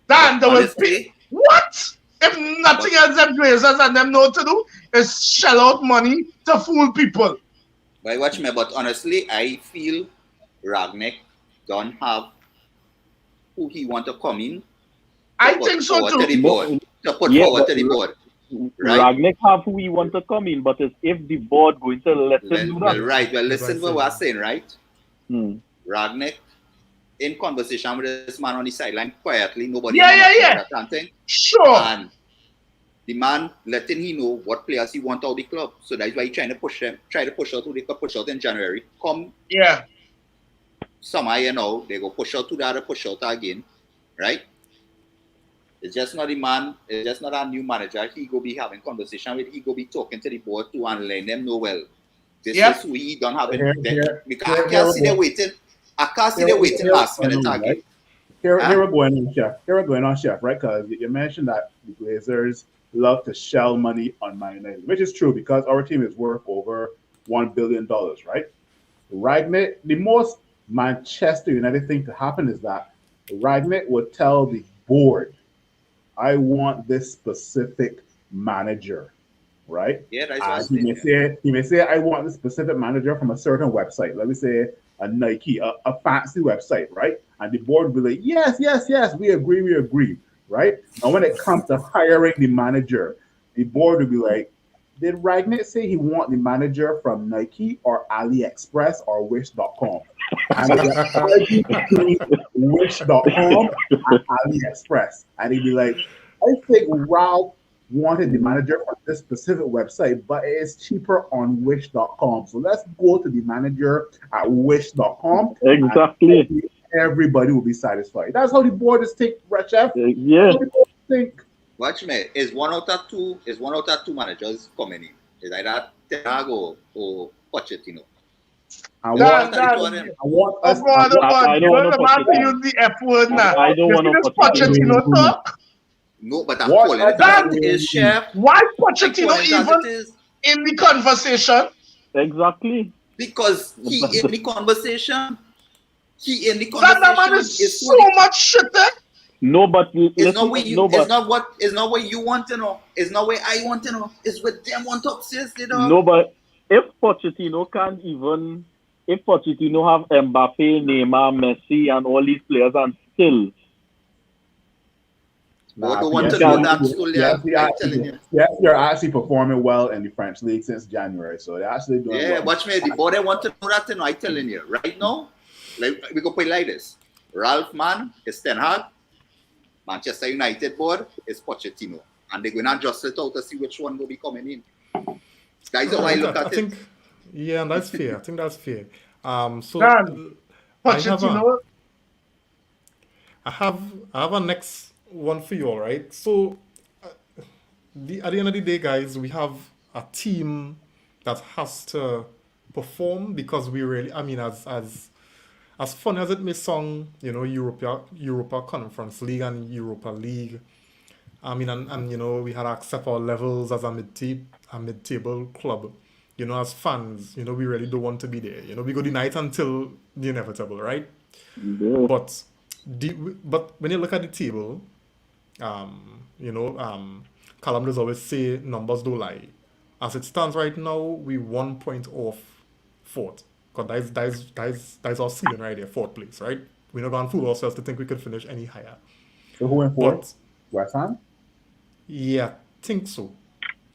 [SPEAKER 3] Dan, they will
[SPEAKER 4] Honestly,
[SPEAKER 3] pay. What? If nothing else them Glazers and them know to do is shell out money to fool people.
[SPEAKER 4] but watch me, but honestly, I feel Ragnick don't have who he want to come in.
[SPEAKER 3] I think so
[SPEAKER 4] To the
[SPEAKER 3] too.
[SPEAKER 4] board. To put
[SPEAKER 6] Yeah,
[SPEAKER 4] forward
[SPEAKER 6] but
[SPEAKER 4] to the board. Right?
[SPEAKER 6] Ragnick have who he want to come in, but it's if the board going to let him do that.
[SPEAKER 4] Well, listen to what I'm saying, right?
[SPEAKER 6] Hmm.
[SPEAKER 4] Ragnick in conversation with this man on the sideline quietly, nobody
[SPEAKER 3] Yeah.
[SPEAKER 4] that thing.
[SPEAKER 3] Sure.
[SPEAKER 4] And the man letting him know what players he want out of the club. So that's why he try to push out who they could push out in January. Come summer, they go push out to the other, push out again. Right? It's just not the man, it's just not a new manager. He go be having conversation with, he go be talking to the board too and letting them know, well, this is who he don't have it. Because I can't see them waiting. I can't see them waiting last minute again.
[SPEAKER 5] Here we're going on, Chef. Here we're going on, Chef, right? Because you mentioned that the Glazers love to shell money on Man United, which is true because our team is worth over $1 billion, right? Ragnick, the most Manchester United thing to happen is that Ragnick would tell the board, I want this specific manager, right?
[SPEAKER 4] Yeah, that's
[SPEAKER 5] he may say, I want this specific manager from a certain website. Let me say a Nike, a fancy website, right? And the board will be like, yes, we agree, right? Now, when it comes to hiring the manager, the board will be like, did Ragnick say he want the manager from Nike or AliExpress or Wish.com? And Wish.com and AliExpress. And he'd be like, I think Ralph wanted the manager from this specific website, but it is cheaper on Wish.com. So let's go to the manager at Wish.com.
[SPEAKER 6] Exactly.
[SPEAKER 5] Everybody will be satisfied. That's how the board is think, Chef.
[SPEAKER 6] Yeah.
[SPEAKER 5] Think.
[SPEAKER 4] Watch me. Is one out of two managers coming in? Is either Ten Hag or Pochettino?
[SPEAKER 5] I want us.
[SPEAKER 6] I don't want to
[SPEAKER 3] use the F word now.
[SPEAKER 6] I don't want to
[SPEAKER 3] Pochettino talk.
[SPEAKER 4] No, but I'm calling it as it is, Chef.
[SPEAKER 3] Why Pochettino even in the conversation?
[SPEAKER 6] Exactly.
[SPEAKER 4] Because he in the conversation.
[SPEAKER 3] That man is so much shit.
[SPEAKER 6] No, but
[SPEAKER 4] it's not what you want to know. It's not what I want to know. It's what them want to upstairs,
[SPEAKER 6] No, but if Pochettino have Mbappe, Neymar, Messi, and all these players, and still.
[SPEAKER 5] You're actually performing well in the French league since January, so they're actually doing well.
[SPEAKER 4] Watch me. The board want to know that, I'm telling you right now. Like we go put it like this: Ralph Mann is Ten Hag, Manchester United board is Pochettino, and they're going to adjust it out to see which one will be coming in. That's how I look at it.
[SPEAKER 2] Yeah, that's fair. I think that's fair. So
[SPEAKER 3] Dan, Pochettino.
[SPEAKER 2] I have a next one for you, all right? So at the end of the day, guys, we have a team that has to perform because we really, I mean, as fun as it may sound, Europa Conference League and Europa League, I mean, and we had to accept our levels as a mid-table club. As fans, we really don't want to be there. We go the night until the inevitable, right?
[SPEAKER 6] Yeah.
[SPEAKER 2] But when you look at the table, Callum does always say numbers don't lie. As it stands right now, we 1 point off fourth. Because that's our ceiling right there, fourth place, right? We're not going to fool ourselves to think we could finish any higher.
[SPEAKER 5] So who went fourth? West Ham.
[SPEAKER 2] Yeah, think so.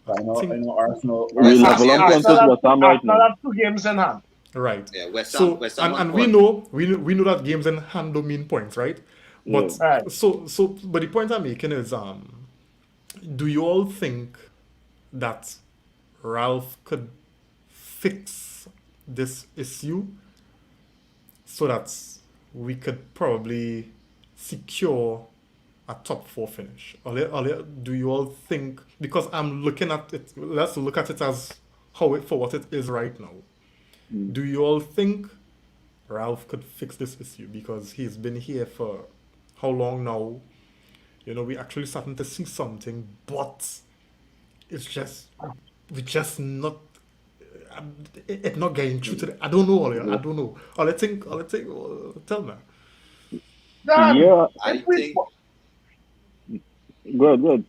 [SPEAKER 5] I
[SPEAKER 2] Think
[SPEAKER 5] know Arsenal.
[SPEAKER 6] We level on points with West Ham right
[SPEAKER 3] Arsenal
[SPEAKER 6] now.
[SPEAKER 3] have 2 games in hand.
[SPEAKER 2] right.
[SPEAKER 4] Yeah, West Ham.
[SPEAKER 2] So
[SPEAKER 4] West Ham
[SPEAKER 2] and
[SPEAKER 4] on
[SPEAKER 2] we
[SPEAKER 4] point.
[SPEAKER 2] know that games in hand don't mean points, right? But
[SPEAKER 6] Yeah.
[SPEAKER 3] Right.
[SPEAKER 2] but the point I'm making is do you all think that Ralph could fix this issue so that we could probably secure a top 4 finish? Or do you all think, because I'm looking at it, let's look at it as for what it is right now. Do you all think Ralph could fix this issue? Because he's been here for how long now? You know, we actually starting to see something, but we're just not. It's not getting through to the. I don't know, Ollie. I don't know. All I think. Tell me.
[SPEAKER 3] Dan,
[SPEAKER 6] Yeah.
[SPEAKER 4] I
[SPEAKER 3] if we
[SPEAKER 4] think
[SPEAKER 6] Good.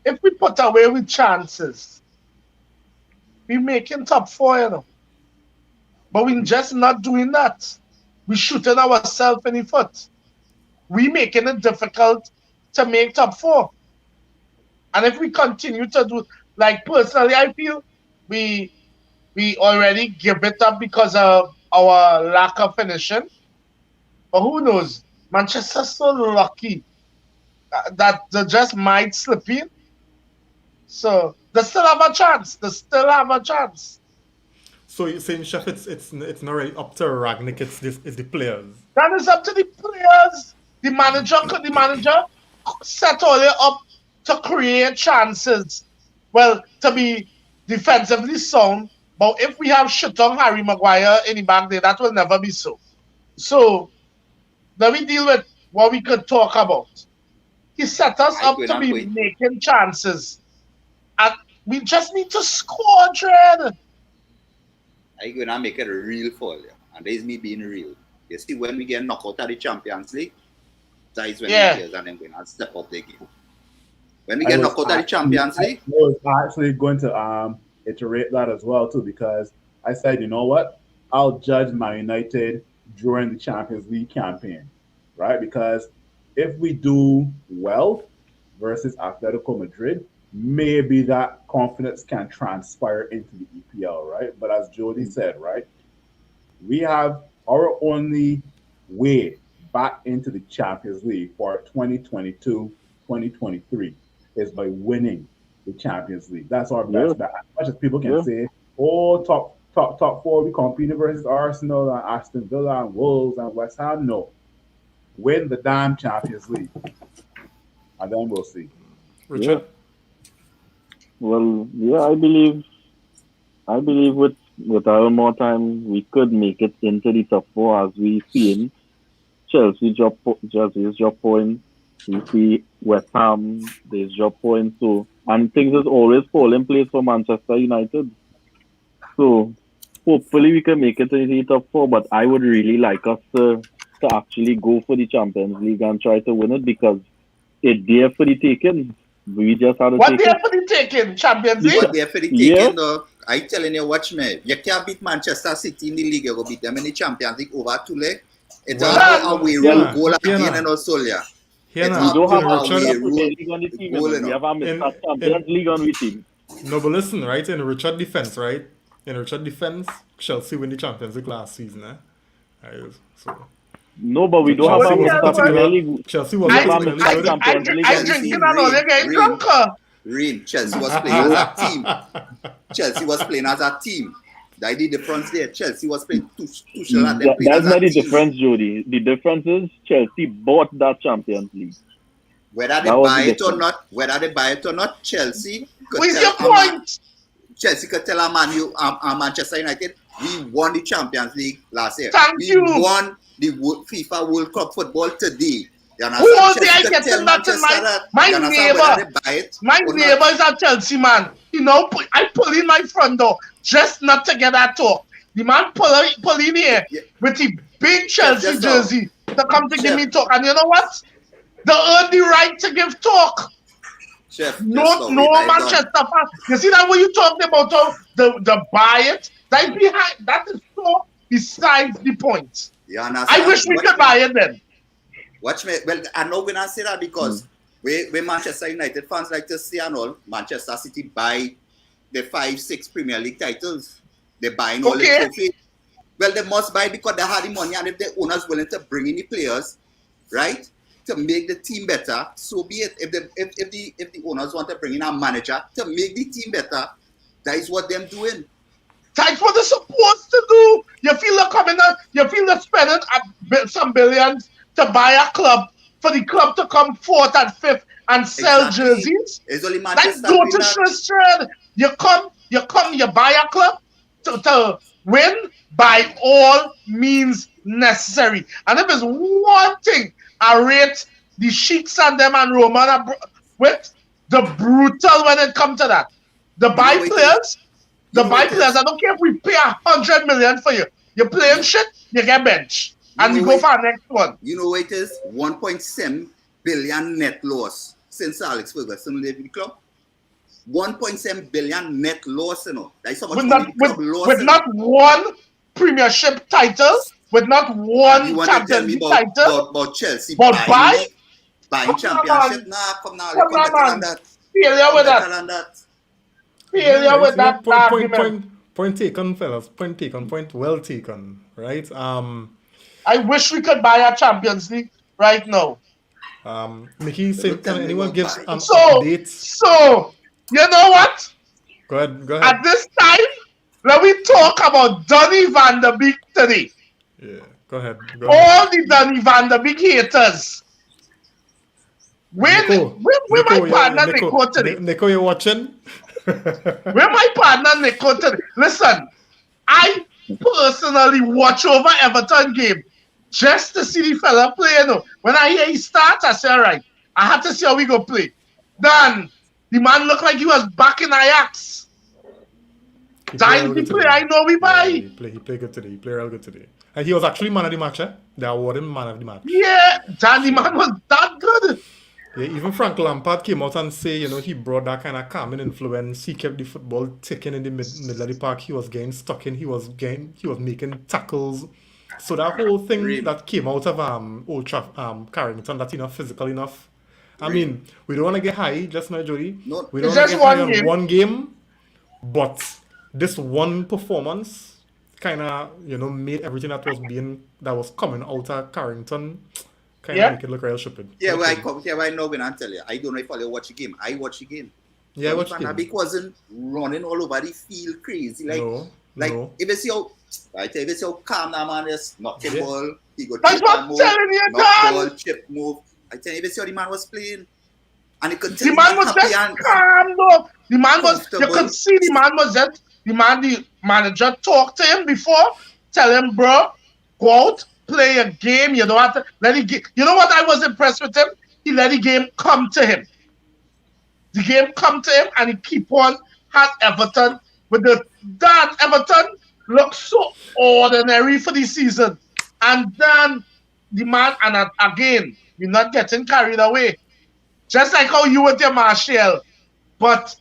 [SPEAKER 3] if we put away with chances, we making top 4, you know. But we're just not doing that. We shooting ourselves in the foot. We making it difficult to make top 4. And if we continue to do, like personally, I feel we already give it up because of our lack of finishing. But who knows? Manchester's so lucky that they just might slip in. So they still have a chance.
[SPEAKER 2] So you're saying, Chef, it's not really up to Ragnick. It's the players.
[SPEAKER 3] That is up to the players. The manager set all it up to create chances. Well, to be defensively sound. But if we have shut on Harry Maguire in the back there, that will never be so. So let me deal with what we could talk about. He set us up to be making chances. And we just need to score, Dred.
[SPEAKER 4] I'm going to make it real for you. And there's me being real. You see, when we get knocked out of the Champions League, that is when the players are then going to step up their game. When we get knocked out of the Champions League.
[SPEAKER 5] I was actually going to iterate that as well, too, because I said, you know what? I'll judge Man United during the Champions League campaign, right? Because if we do well versus Atletico Madrid, maybe that confidence can transpire into the EPL, right? But as Jody said, right, we have our only way back into the Champions League for 2022-2023 is by winning the Champions League. That's our best bet. As much as people can say, oh, top 4, we competing versus Arsenal and Aston Villa and Wolves and West Ham. No. Win the damn Champions League. And then we'll see.
[SPEAKER 2] Richard?
[SPEAKER 6] Well, yeah, I believe with a little more time we could make it into the top 4 as we seen Chelsea's drop points. We see West Ham, they's drop points too. And things has always fall in place for Manchester United. So hopefully we can make it into the top 4, but I would really like us to actually go for the Champions League and try to win it because it's there for the taking. We just had to
[SPEAKER 3] What
[SPEAKER 6] take
[SPEAKER 3] there
[SPEAKER 6] it.
[SPEAKER 3] for the taking? Champions League?
[SPEAKER 4] What there for the taking, though? I telling you, watch me. You can't beat Manchester City in the league. You go beat them in the Champions League over 2 legs. It's all away rule. Goal again and also, yeah.
[SPEAKER 6] We don't have a Premier League on the team. We have a Mr. Champions League on the team.
[SPEAKER 2] No, but listen, right? In Richard defense, right? Chelsea win the Champions League last season, eh? So.
[SPEAKER 6] No, but we don't have a Premier League.
[SPEAKER 2] Chelsea was
[SPEAKER 3] I drinking and all, they're getting drunker.
[SPEAKER 4] Rain, Chelsea was playing as a team. Chelsea was playing as a team. That the difference there. Chelsea was playing Tuchel and them playing as a team.
[SPEAKER 6] That's not the difference, Jody. The difference is Chelsea bought that Champions League.
[SPEAKER 4] Whether they buy it or not, Chelsea could tell Chelsea could tell a Man U, Manchester United, we won the Champions League last year. We won the FIFA World Cup football today.
[SPEAKER 3] Who was there getting that in my neighbor? My neighbor is a Chelsea man. You know, I pull in my front door just not to get that talk. The man pull in here with the big Chelsea jersey to come to give me talk. And you know what? They earn the right to give talk.
[SPEAKER 4] Chef,
[SPEAKER 3] no Manchester fans. You see that what you talking about? The buy it? That is so besides the point. I wish we could buy it then.
[SPEAKER 4] Watch me. Well, I know when I say that because when Manchester United fans like to say and all, Manchester City buy the 5-6 Premier League titles. They buying all the
[SPEAKER 3] Okay.
[SPEAKER 4] trophies. Well, they must buy because they have the money, and if the owner's willing to bring in the players, right, to make the team better, so be it. If the owners want to bring in a manager to make the team better, that is what them doing.
[SPEAKER 3] That's what they're supposed to do. You feel they're coming out, you feel they're spending some billions to buy a club, for the club to come fourth and fifth and sell
[SPEAKER 4] Exactly.
[SPEAKER 3] jerseys.
[SPEAKER 4] It's only
[SPEAKER 3] That's
[SPEAKER 4] Manchester doing
[SPEAKER 3] daughter
[SPEAKER 4] that.
[SPEAKER 3] shred. You buy a club to win by all means necessary. And if there's one thing I rate the Sheiks and them and Roman with, the brutal when it comes to that. The buy
[SPEAKER 4] know what it
[SPEAKER 3] players,
[SPEAKER 4] You
[SPEAKER 3] the
[SPEAKER 4] know
[SPEAKER 3] buy
[SPEAKER 4] what it
[SPEAKER 3] players,
[SPEAKER 4] is?
[SPEAKER 3] I don't care if we pay 100 million for you. You're playing shit, you get bench. And
[SPEAKER 4] know
[SPEAKER 3] we go
[SPEAKER 4] what-
[SPEAKER 3] for our next one.
[SPEAKER 4] You know what it is? 1.7 billion net loss since Alex Ferguson left the club. 1.7 billion net loss, you know. That's how much
[SPEAKER 3] With
[SPEAKER 4] money
[SPEAKER 3] not,
[SPEAKER 4] the club lost.
[SPEAKER 3] with
[SPEAKER 4] you
[SPEAKER 3] not one premiership title, with not
[SPEAKER 4] know.
[SPEAKER 3] one
[SPEAKER 4] You want to tell
[SPEAKER 3] Champions
[SPEAKER 4] me
[SPEAKER 3] League
[SPEAKER 4] about,
[SPEAKER 3] title.
[SPEAKER 4] about Chelsea
[SPEAKER 3] But
[SPEAKER 4] buying
[SPEAKER 3] Come on,
[SPEAKER 4] championship?
[SPEAKER 3] man.
[SPEAKER 4] Nah, come now.
[SPEAKER 3] Come
[SPEAKER 4] Come
[SPEAKER 3] on,
[SPEAKER 4] better
[SPEAKER 3] man.
[SPEAKER 4] than that.
[SPEAKER 3] Failure
[SPEAKER 4] Come
[SPEAKER 3] with
[SPEAKER 4] better
[SPEAKER 3] that.
[SPEAKER 4] than that.
[SPEAKER 3] Failure with that argument.
[SPEAKER 2] Point taken, fellas. Point taken. Point well taken. Right.
[SPEAKER 3] I wish we could buy a Champions League right now.
[SPEAKER 2] Mickey, say,
[SPEAKER 4] Don't tell
[SPEAKER 2] can
[SPEAKER 4] me
[SPEAKER 2] anyone
[SPEAKER 4] what
[SPEAKER 2] give
[SPEAKER 4] buy.
[SPEAKER 2] an
[SPEAKER 3] So,
[SPEAKER 2] update?
[SPEAKER 3] you know what?
[SPEAKER 2] Go ahead.
[SPEAKER 3] At this time, let me talk about Donny van der Beek today.
[SPEAKER 2] Yeah. Go ahead.
[SPEAKER 3] All the Donny van der Beek haters. Where my partner Nico today?
[SPEAKER 2] Nico, you're watching?
[SPEAKER 3] Where my partner Nico today? Listen, I personally watch over Everton game just to see the fella play. You know. When I hear he starts, I say, all right, I have to see how we go play. Then the man looked like he was back in Ajax. Time to play, I know we buy.
[SPEAKER 2] Yeah, he played good today. He played real good today. And he was actually man of the match, eh? They awarded him man of the match.
[SPEAKER 3] Yeah, Danny man was that good.
[SPEAKER 2] Yeah, even Frank Lampard came out and say, he brought that kind of calming influence. He kept the football ticking in the middle of the park. He was getting stuck in. He was making tackles. So that whole thing that came out of Carrington, that's physical enough. I mean, we don't want to get high just now, Jody.
[SPEAKER 4] No.
[SPEAKER 2] We don't
[SPEAKER 3] It's
[SPEAKER 2] want to
[SPEAKER 3] just
[SPEAKER 2] get high
[SPEAKER 3] one
[SPEAKER 2] on
[SPEAKER 3] game.
[SPEAKER 2] one game, but this one performance kind of, made everything that was coming out of Carrington kind of make it look real stupid.
[SPEAKER 4] Yeah, where I know when I tell you, I don't know if I'll watch the game. I watch the game.
[SPEAKER 2] Yeah, I watch the
[SPEAKER 4] Van der
[SPEAKER 2] game.
[SPEAKER 4] Beek wasn't running all over the field crazy.
[SPEAKER 2] No.
[SPEAKER 4] If it's your, I tell you, if it's your calm now, man, just knock the ball, he go
[SPEAKER 3] That's
[SPEAKER 4] chip
[SPEAKER 3] what
[SPEAKER 4] and move,
[SPEAKER 3] I'm telling you,
[SPEAKER 4] knock
[SPEAKER 3] Dan.
[SPEAKER 4] ball, chip, move. I tell you, if it's your the man was playing, and he could
[SPEAKER 3] The man was just calm though. The man was, you
[SPEAKER 4] comfortable.
[SPEAKER 3] could see the man was just, the manager talked to him before, tell him, bro, go out, play a game, you don't have to, let it get, you know what I was impressed with him? He let the game come to him. The game come to him and he keep on had Everton with Everton looks so ordinary for the season. And then the man, and again, we're not getting carried away. Just like how you with your Martial. But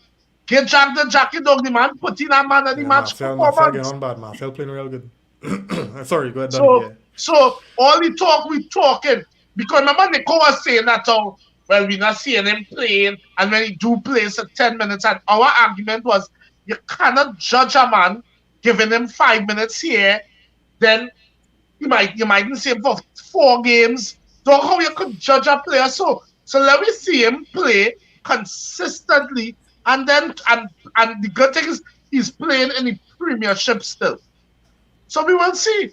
[SPEAKER 3] get Jack the Jackie Dog, the man, put in that man at the match
[SPEAKER 2] Marcel getting
[SPEAKER 3] performance.
[SPEAKER 2] on bad. Marcel playing real good. Sorry, go ahead, Donny.
[SPEAKER 3] So all the talk we talking, because remember Nico was saying that, well, we're not seeing him playing, and when he do play for 10 minutes, and our argument was, you cannot judge a man giving him 5 minutes here, then you mightn't see him for 4 games. Don't how you could judge a player so let me see him play consistently, and then and the good thing is he's playing in the Premiership still. So we will see.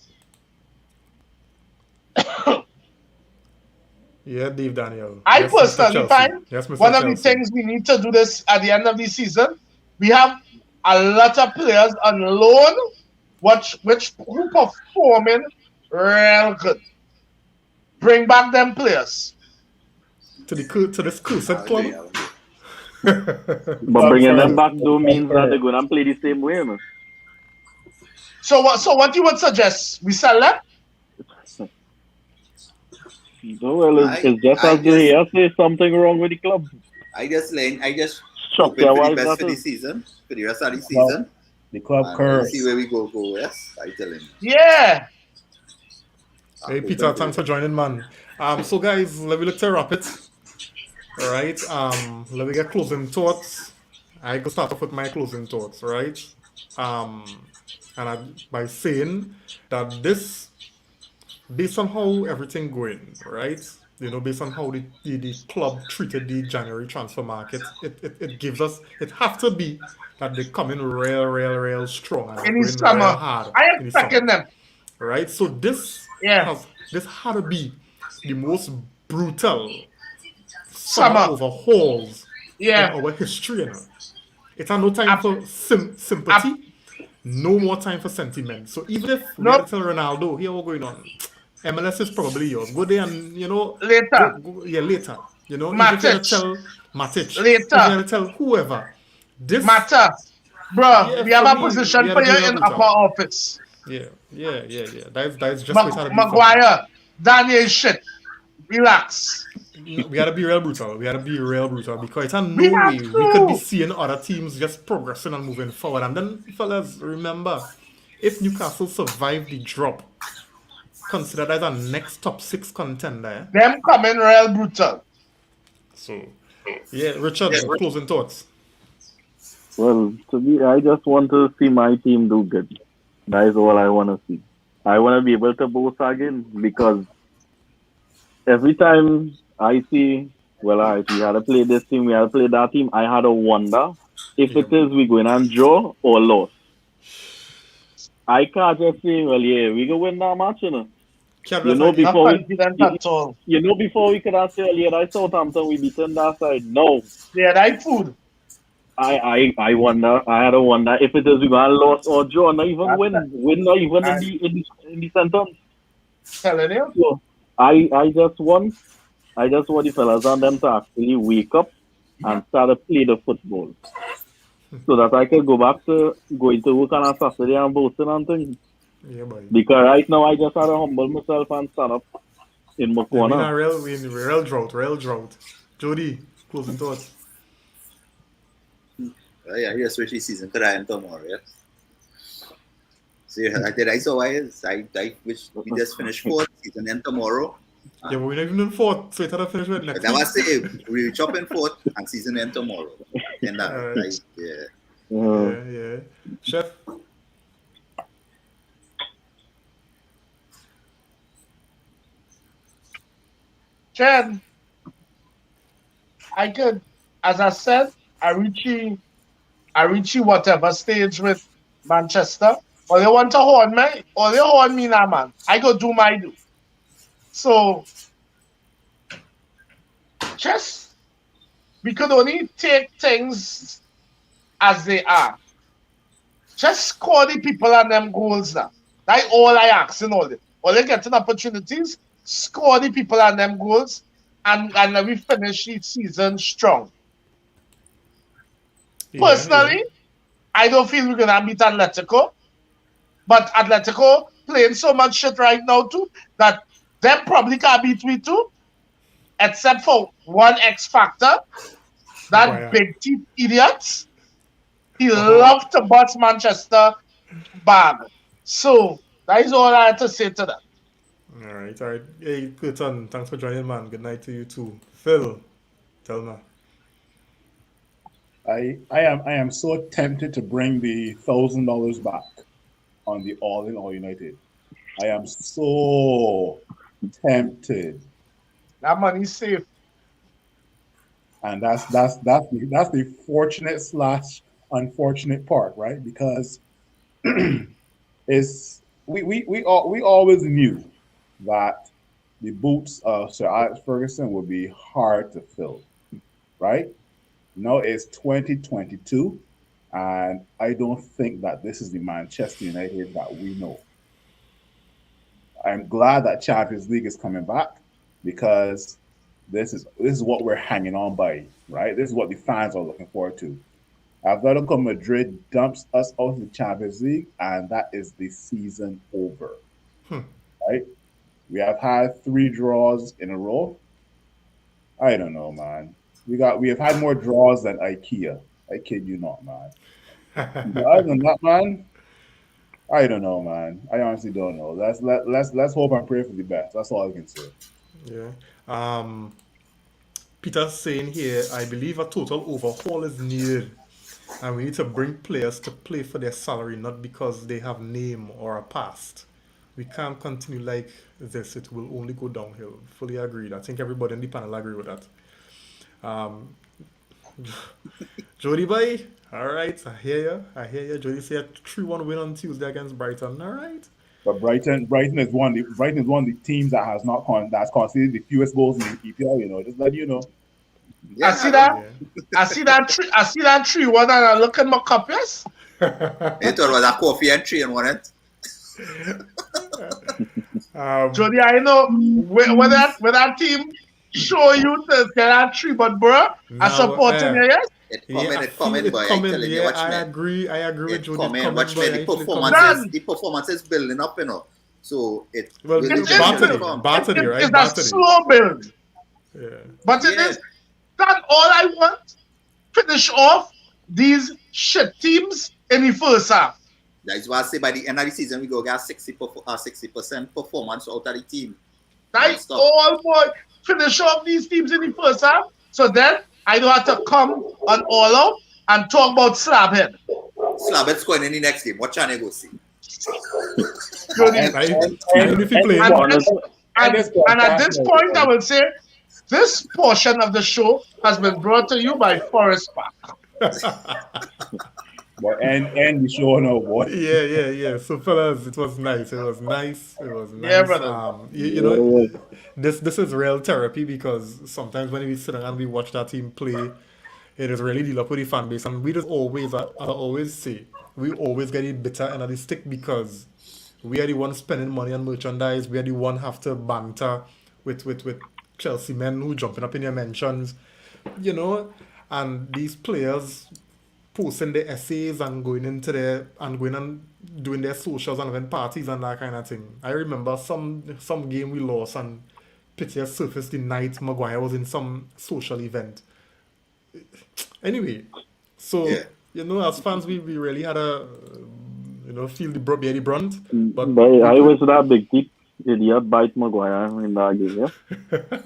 [SPEAKER 2] Yeah, Dave Daniel.
[SPEAKER 3] I
[SPEAKER 2] Yes, Mr.
[SPEAKER 3] personally
[SPEAKER 2] Chelsea.
[SPEAKER 3] find
[SPEAKER 2] Yes, Mr.
[SPEAKER 3] one of the
[SPEAKER 2] Chelsea.
[SPEAKER 3] things we need to do this at the end of the season. We have a lot of players on loan, who performing real good. Bring back them players.
[SPEAKER 2] to this Kuset club.
[SPEAKER 6] But bringing them back do mean that they're going to play the same way, man.
[SPEAKER 3] So what you would suggest? We sell them?
[SPEAKER 6] No, well, it's just as they say something wrong with the club.
[SPEAKER 4] I just
[SPEAKER 6] Shock
[SPEAKER 4] hoping
[SPEAKER 6] their
[SPEAKER 4] for the
[SPEAKER 6] wives,
[SPEAKER 4] best
[SPEAKER 6] that's
[SPEAKER 4] for the
[SPEAKER 6] it.
[SPEAKER 4] season, for the rest of the season.
[SPEAKER 5] The club
[SPEAKER 4] And
[SPEAKER 5] curse.
[SPEAKER 4] see where we go. Yes, I tell him.
[SPEAKER 3] Yeah.
[SPEAKER 2] Hey, Peter, thanks for joining, man. So guys, let me look to wrap it. All right. Let me get closing thoughts. I go start off with my closing thoughts, right? Um, by saying that this, based on how everything going, right? Based on how the club treated the January transfer market, it gives us, it have to be that they come in real strong and they're
[SPEAKER 3] In the
[SPEAKER 2] going real
[SPEAKER 3] summer.
[SPEAKER 2] hard
[SPEAKER 3] I
[SPEAKER 2] in the summer,
[SPEAKER 3] expecting them.
[SPEAKER 2] right? So
[SPEAKER 3] Yeah.
[SPEAKER 2] this had to be the most brutal summer
[SPEAKER 3] Summer.
[SPEAKER 2] overhauls in
[SPEAKER 3] Yeah.
[SPEAKER 2] our history. It had no time
[SPEAKER 3] Ab-
[SPEAKER 2] for
[SPEAKER 3] ab-
[SPEAKER 2] sympathy, no more time for sentiment. So even if we had to
[SPEAKER 3] nope.
[SPEAKER 2] tell Ronaldo, here what's going on, MLS is probably yours. Go there and
[SPEAKER 3] Later.
[SPEAKER 2] yeah, later. Even if you had to
[SPEAKER 3] Matic.
[SPEAKER 2] tell Matic, if you
[SPEAKER 3] Later.
[SPEAKER 2] had to tell whoever, this,
[SPEAKER 3] Matter. Bro,
[SPEAKER 2] yeah,
[SPEAKER 3] we have
[SPEAKER 2] for
[SPEAKER 3] a
[SPEAKER 2] me, we
[SPEAKER 3] position
[SPEAKER 2] had
[SPEAKER 3] for
[SPEAKER 2] to be
[SPEAKER 3] you
[SPEAKER 2] real
[SPEAKER 3] in upper
[SPEAKER 2] brutal.
[SPEAKER 3] office.
[SPEAKER 2] Yeah. That's just what it had to be for me.
[SPEAKER 3] Maguire. Daniel shit. Relax.
[SPEAKER 2] We gotta be real brutal. We gotta be real brutal because it's
[SPEAKER 3] We
[SPEAKER 2] no
[SPEAKER 3] have
[SPEAKER 2] way we could be
[SPEAKER 3] to.
[SPEAKER 2] seeing other teams just progressing and moving forward. And then, fellas, remember, if Newcastle survive the drop, consider that a next top six contender.
[SPEAKER 3] Them coming real brutal.
[SPEAKER 2] So, yeah, Richard, closing thoughts.
[SPEAKER 6] Well, to me, I just want to see my team do good. That is all I want to see. I want to be able to boast again because every time I see, well, all right, we had to play this team, we had to play that team, I had to wonder if
[SPEAKER 2] Yeah,
[SPEAKER 6] it is we going and draw or loss. I can't just say, well, yeah, we can win that match, you know.
[SPEAKER 2] can't
[SPEAKER 6] You
[SPEAKER 2] just
[SPEAKER 6] know,
[SPEAKER 2] like,
[SPEAKER 3] Not
[SPEAKER 6] before we,
[SPEAKER 3] confident
[SPEAKER 6] you,
[SPEAKER 3] at all.
[SPEAKER 6] you know, before we could have said, well, yeah, that's Southampton, we beaten that side. No,
[SPEAKER 3] Yeah, that food.
[SPEAKER 6] I wonder. I had to wonder if it is we gonna lose or draw, not even
[SPEAKER 3] That's
[SPEAKER 6] win not even in
[SPEAKER 3] I'm
[SPEAKER 6] the sentence.
[SPEAKER 3] telling you.
[SPEAKER 6] So I just want the fellas and them to actually wake up and start to play the football, so that I can go back to going to work on a Saturday and boasting and things.
[SPEAKER 2] yeah, boy.
[SPEAKER 6] Because right now I just had to humble myself and stand up in my
[SPEAKER 2] Yeah,
[SPEAKER 6] corner.
[SPEAKER 2] we in a real drought. Jody, closing thoughts.
[SPEAKER 4] Yeah, especially season could end tomorrow, yes. So yeah, I saw why is I wish we just finish fourth, season end tomorrow.
[SPEAKER 2] Yeah, but we're not even in fourth, so it had to finish with next
[SPEAKER 4] But I
[SPEAKER 2] week.
[SPEAKER 4] must say we chop in fourth and season end tomorrow. And that
[SPEAKER 2] Alright.
[SPEAKER 4] yeah.
[SPEAKER 2] Yeah. Chef,
[SPEAKER 3] Chen, I could, as I said, I reach whatever stage with Manchester. Or they want to horn me, or they horn me now, man. I go do my do. So just we could only take things as they are. Just score the people and them goals now. That's all I ask in all this. All they getting opportunities, score the people and them goals, and then we finish the season strong.
[SPEAKER 2] yeah.
[SPEAKER 3] Personally, I don't feel we're gonna beat Atletico, but Atletico playing so much shit right now too that them probably can't beat me too, except for one X factor, that
[SPEAKER 2] Maguire.
[SPEAKER 3] big teeth idiot. He
[SPEAKER 2] Uh-huh.
[SPEAKER 3] loved to bust Manchester bag. So that is all I have to say to that.
[SPEAKER 2] Alright. Hey, Clayton, thanks for joining, man. Good night to you too. Phil, tell me.
[SPEAKER 5] I am so tempted to bring the $1,000 back on the All in All United. I am so tempted,
[SPEAKER 3] That money's safe.
[SPEAKER 5] and that's the fortunate slash unfortunate part, right? Because it's we always knew that the boots of Sir Alex Ferguson would be hard to fill, right? Now it's 2022, and I don't think that this is the Manchester United that we know. I'm glad that Champions League is coming back because this is what we're hanging on by, right? This is what the fans are looking forward to. Atletico Madrid dumps us out of the Champions League, and that is the season over, right? We have had 3 draws in a row. I don't know, man. We have had more draws than IKEA. I kid you not, man. But other than that, man, I don't know, man. I honestly don't know. Let's hope and pray for the best. That's all I can say.
[SPEAKER 2] Yeah. Peter's saying here, I believe a total overhaul is needed. And we need to bring players to play for their salary, not because they have name or a past. We can't continue like this. It will only go downhill. Fully agreed. I think everybody in the panel agree with that. Um, Jody boy, all right, I hear you. I hear you. Jody said 3-1 win on Tuesday against Brighton. All right.
[SPEAKER 5] But Brighton is one of the teams that has not that's conceded the fewest goals in the EPL. You know, just let you know.
[SPEAKER 3] I see that.
[SPEAKER 2] Yeah.
[SPEAKER 3] I see that 3-1 and I look at my cup, yes?
[SPEAKER 4] You thought it was a coffee and 3-1, it?
[SPEAKER 3] Jody, I know when that team show you to get that 3, but bro, I support him, yes?
[SPEAKER 4] It
[SPEAKER 2] Yeah,
[SPEAKER 4] coming, boy. I'm telling you, watch me.
[SPEAKER 2] I agree with
[SPEAKER 4] It
[SPEAKER 2] Jody.
[SPEAKER 4] coming, watch me. The performance is building up, you know. So it
[SPEAKER 2] Well,
[SPEAKER 4] will
[SPEAKER 2] it's
[SPEAKER 4] eventually come.
[SPEAKER 2] Bartley, right?
[SPEAKER 3] It's a
[SPEAKER 2] Bartley.
[SPEAKER 3] slow build.
[SPEAKER 2] Yeah.
[SPEAKER 3] But it is that all I want. Finish off these shit teams in the first half.
[SPEAKER 4] That's why I say by the end of the season we go get 60% performance out of the team.
[SPEAKER 3] That's all, boy. Finish off these teams in the first half. So then I don't have to come on all out and talk about Slabhead.
[SPEAKER 4] Slabhead scoring in the next game. What channel go see?
[SPEAKER 3] And at this point, I will say this portion of the show has been brought to you by Forest Park.
[SPEAKER 5] But and the show no boy.
[SPEAKER 2] Yeah. So fellas, it was nice.
[SPEAKER 3] Yeah, brother.
[SPEAKER 2] You know, this is real therapy because sometimes when we sit down and we watch that team play, it is really deal up with the fan base, and we just always, as I always say, we always get it bitter end of the stick because we are the ones spending money on merchandise. We are the one have to banter with Chelsea men who jumping up in your mentions, you know, and these players posting their essays and going and doing their socials and event parties and that kind of thing. I remember some game we lost and pictures surfaced the night Maguire was in some social event. Anyway, so you know, as fans, we really had a feel the brunt. But
[SPEAKER 6] I was that big tip idiot bite Maguire in that game. Yeah.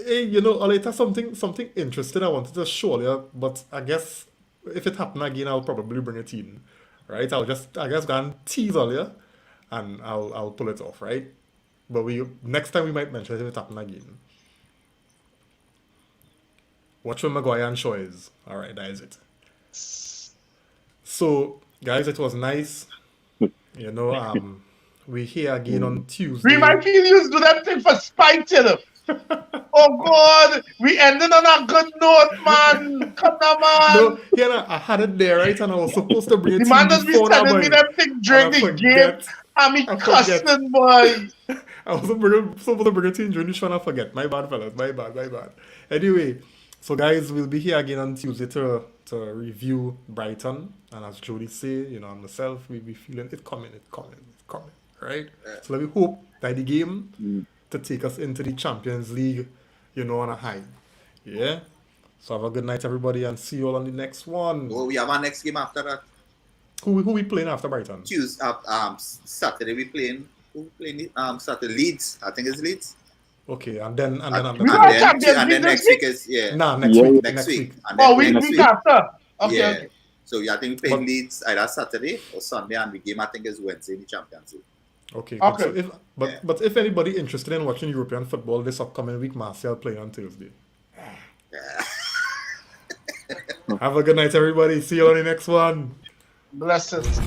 [SPEAKER 2] Hey, you know, Oleta, something interesting I wanted to show you, but I guess if it happen again, I'll probably bring it in, right? I guess go and tease all you, and I'll pull it off, right? But next time we might mention it if it happen again. Watch what Maguire and Shaw is. All right, that is it. So, guys, it was nice. You know, we here again on Tuesday.
[SPEAKER 3] We might feel used to that thing for spite, you know. Oh God, we ended on a good note, man. Come on, man.
[SPEAKER 2] No, yeah, I had it there, right? And I was supposed to bring it
[SPEAKER 3] the
[SPEAKER 2] to
[SPEAKER 3] man
[SPEAKER 2] you
[SPEAKER 3] does be
[SPEAKER 2] before that,
[SPEAKER 3] sending
[SPEAKER 2] boy.
[SPEAKER 3] me them thing during the game. I'm
[SPEAKER 2] I
[SPEAKER 3] cussing, boy.
[SPEAKER 2] I was supposed to bring it to you during the show and I forget. My bad, fellas. My bad. Anyway, so guys, we'll be here again on Tuesday to review Brighton. And as Jody say, you know, and myself, we be feeling it coming, right? So let me hope that the game to take us into the Champions League, you know, on a high. Yeah? So have a good night, everybody, and see you all on the next one.
[SPEAKER 4] Oh, we have our next game after that.
[SPEAKER 2] Who we playing after Brighton?
[SPEAKER 4] Saturday we playing. Who playing? Saturday Leeds. I think it's Leeds.
[SPEAKER 2] Okay, and then
[SPEAKER 4] next week is
[SPEAKER 2] next week.
[SPEAKER 4] Next week. And
[SPEAKER 3] Oh,
[SPEAKER 4] then
[SPEAKER 3] week after. Okay.
[SPEAKER 4] Yeah. So I think we play Leeds either Saturday or Sunday, and the game I think is Wednesday in the Champions League.
[SPEAKER 2] Okay. So but if anybody interested in watching European football this upcoming week, Martial playing on Thursday.
[SPEAKER 4] Yeah.
[SPEAKER 2] Have a good night, everybody. See you on the next one.
[SPEAKER 3] Blessings.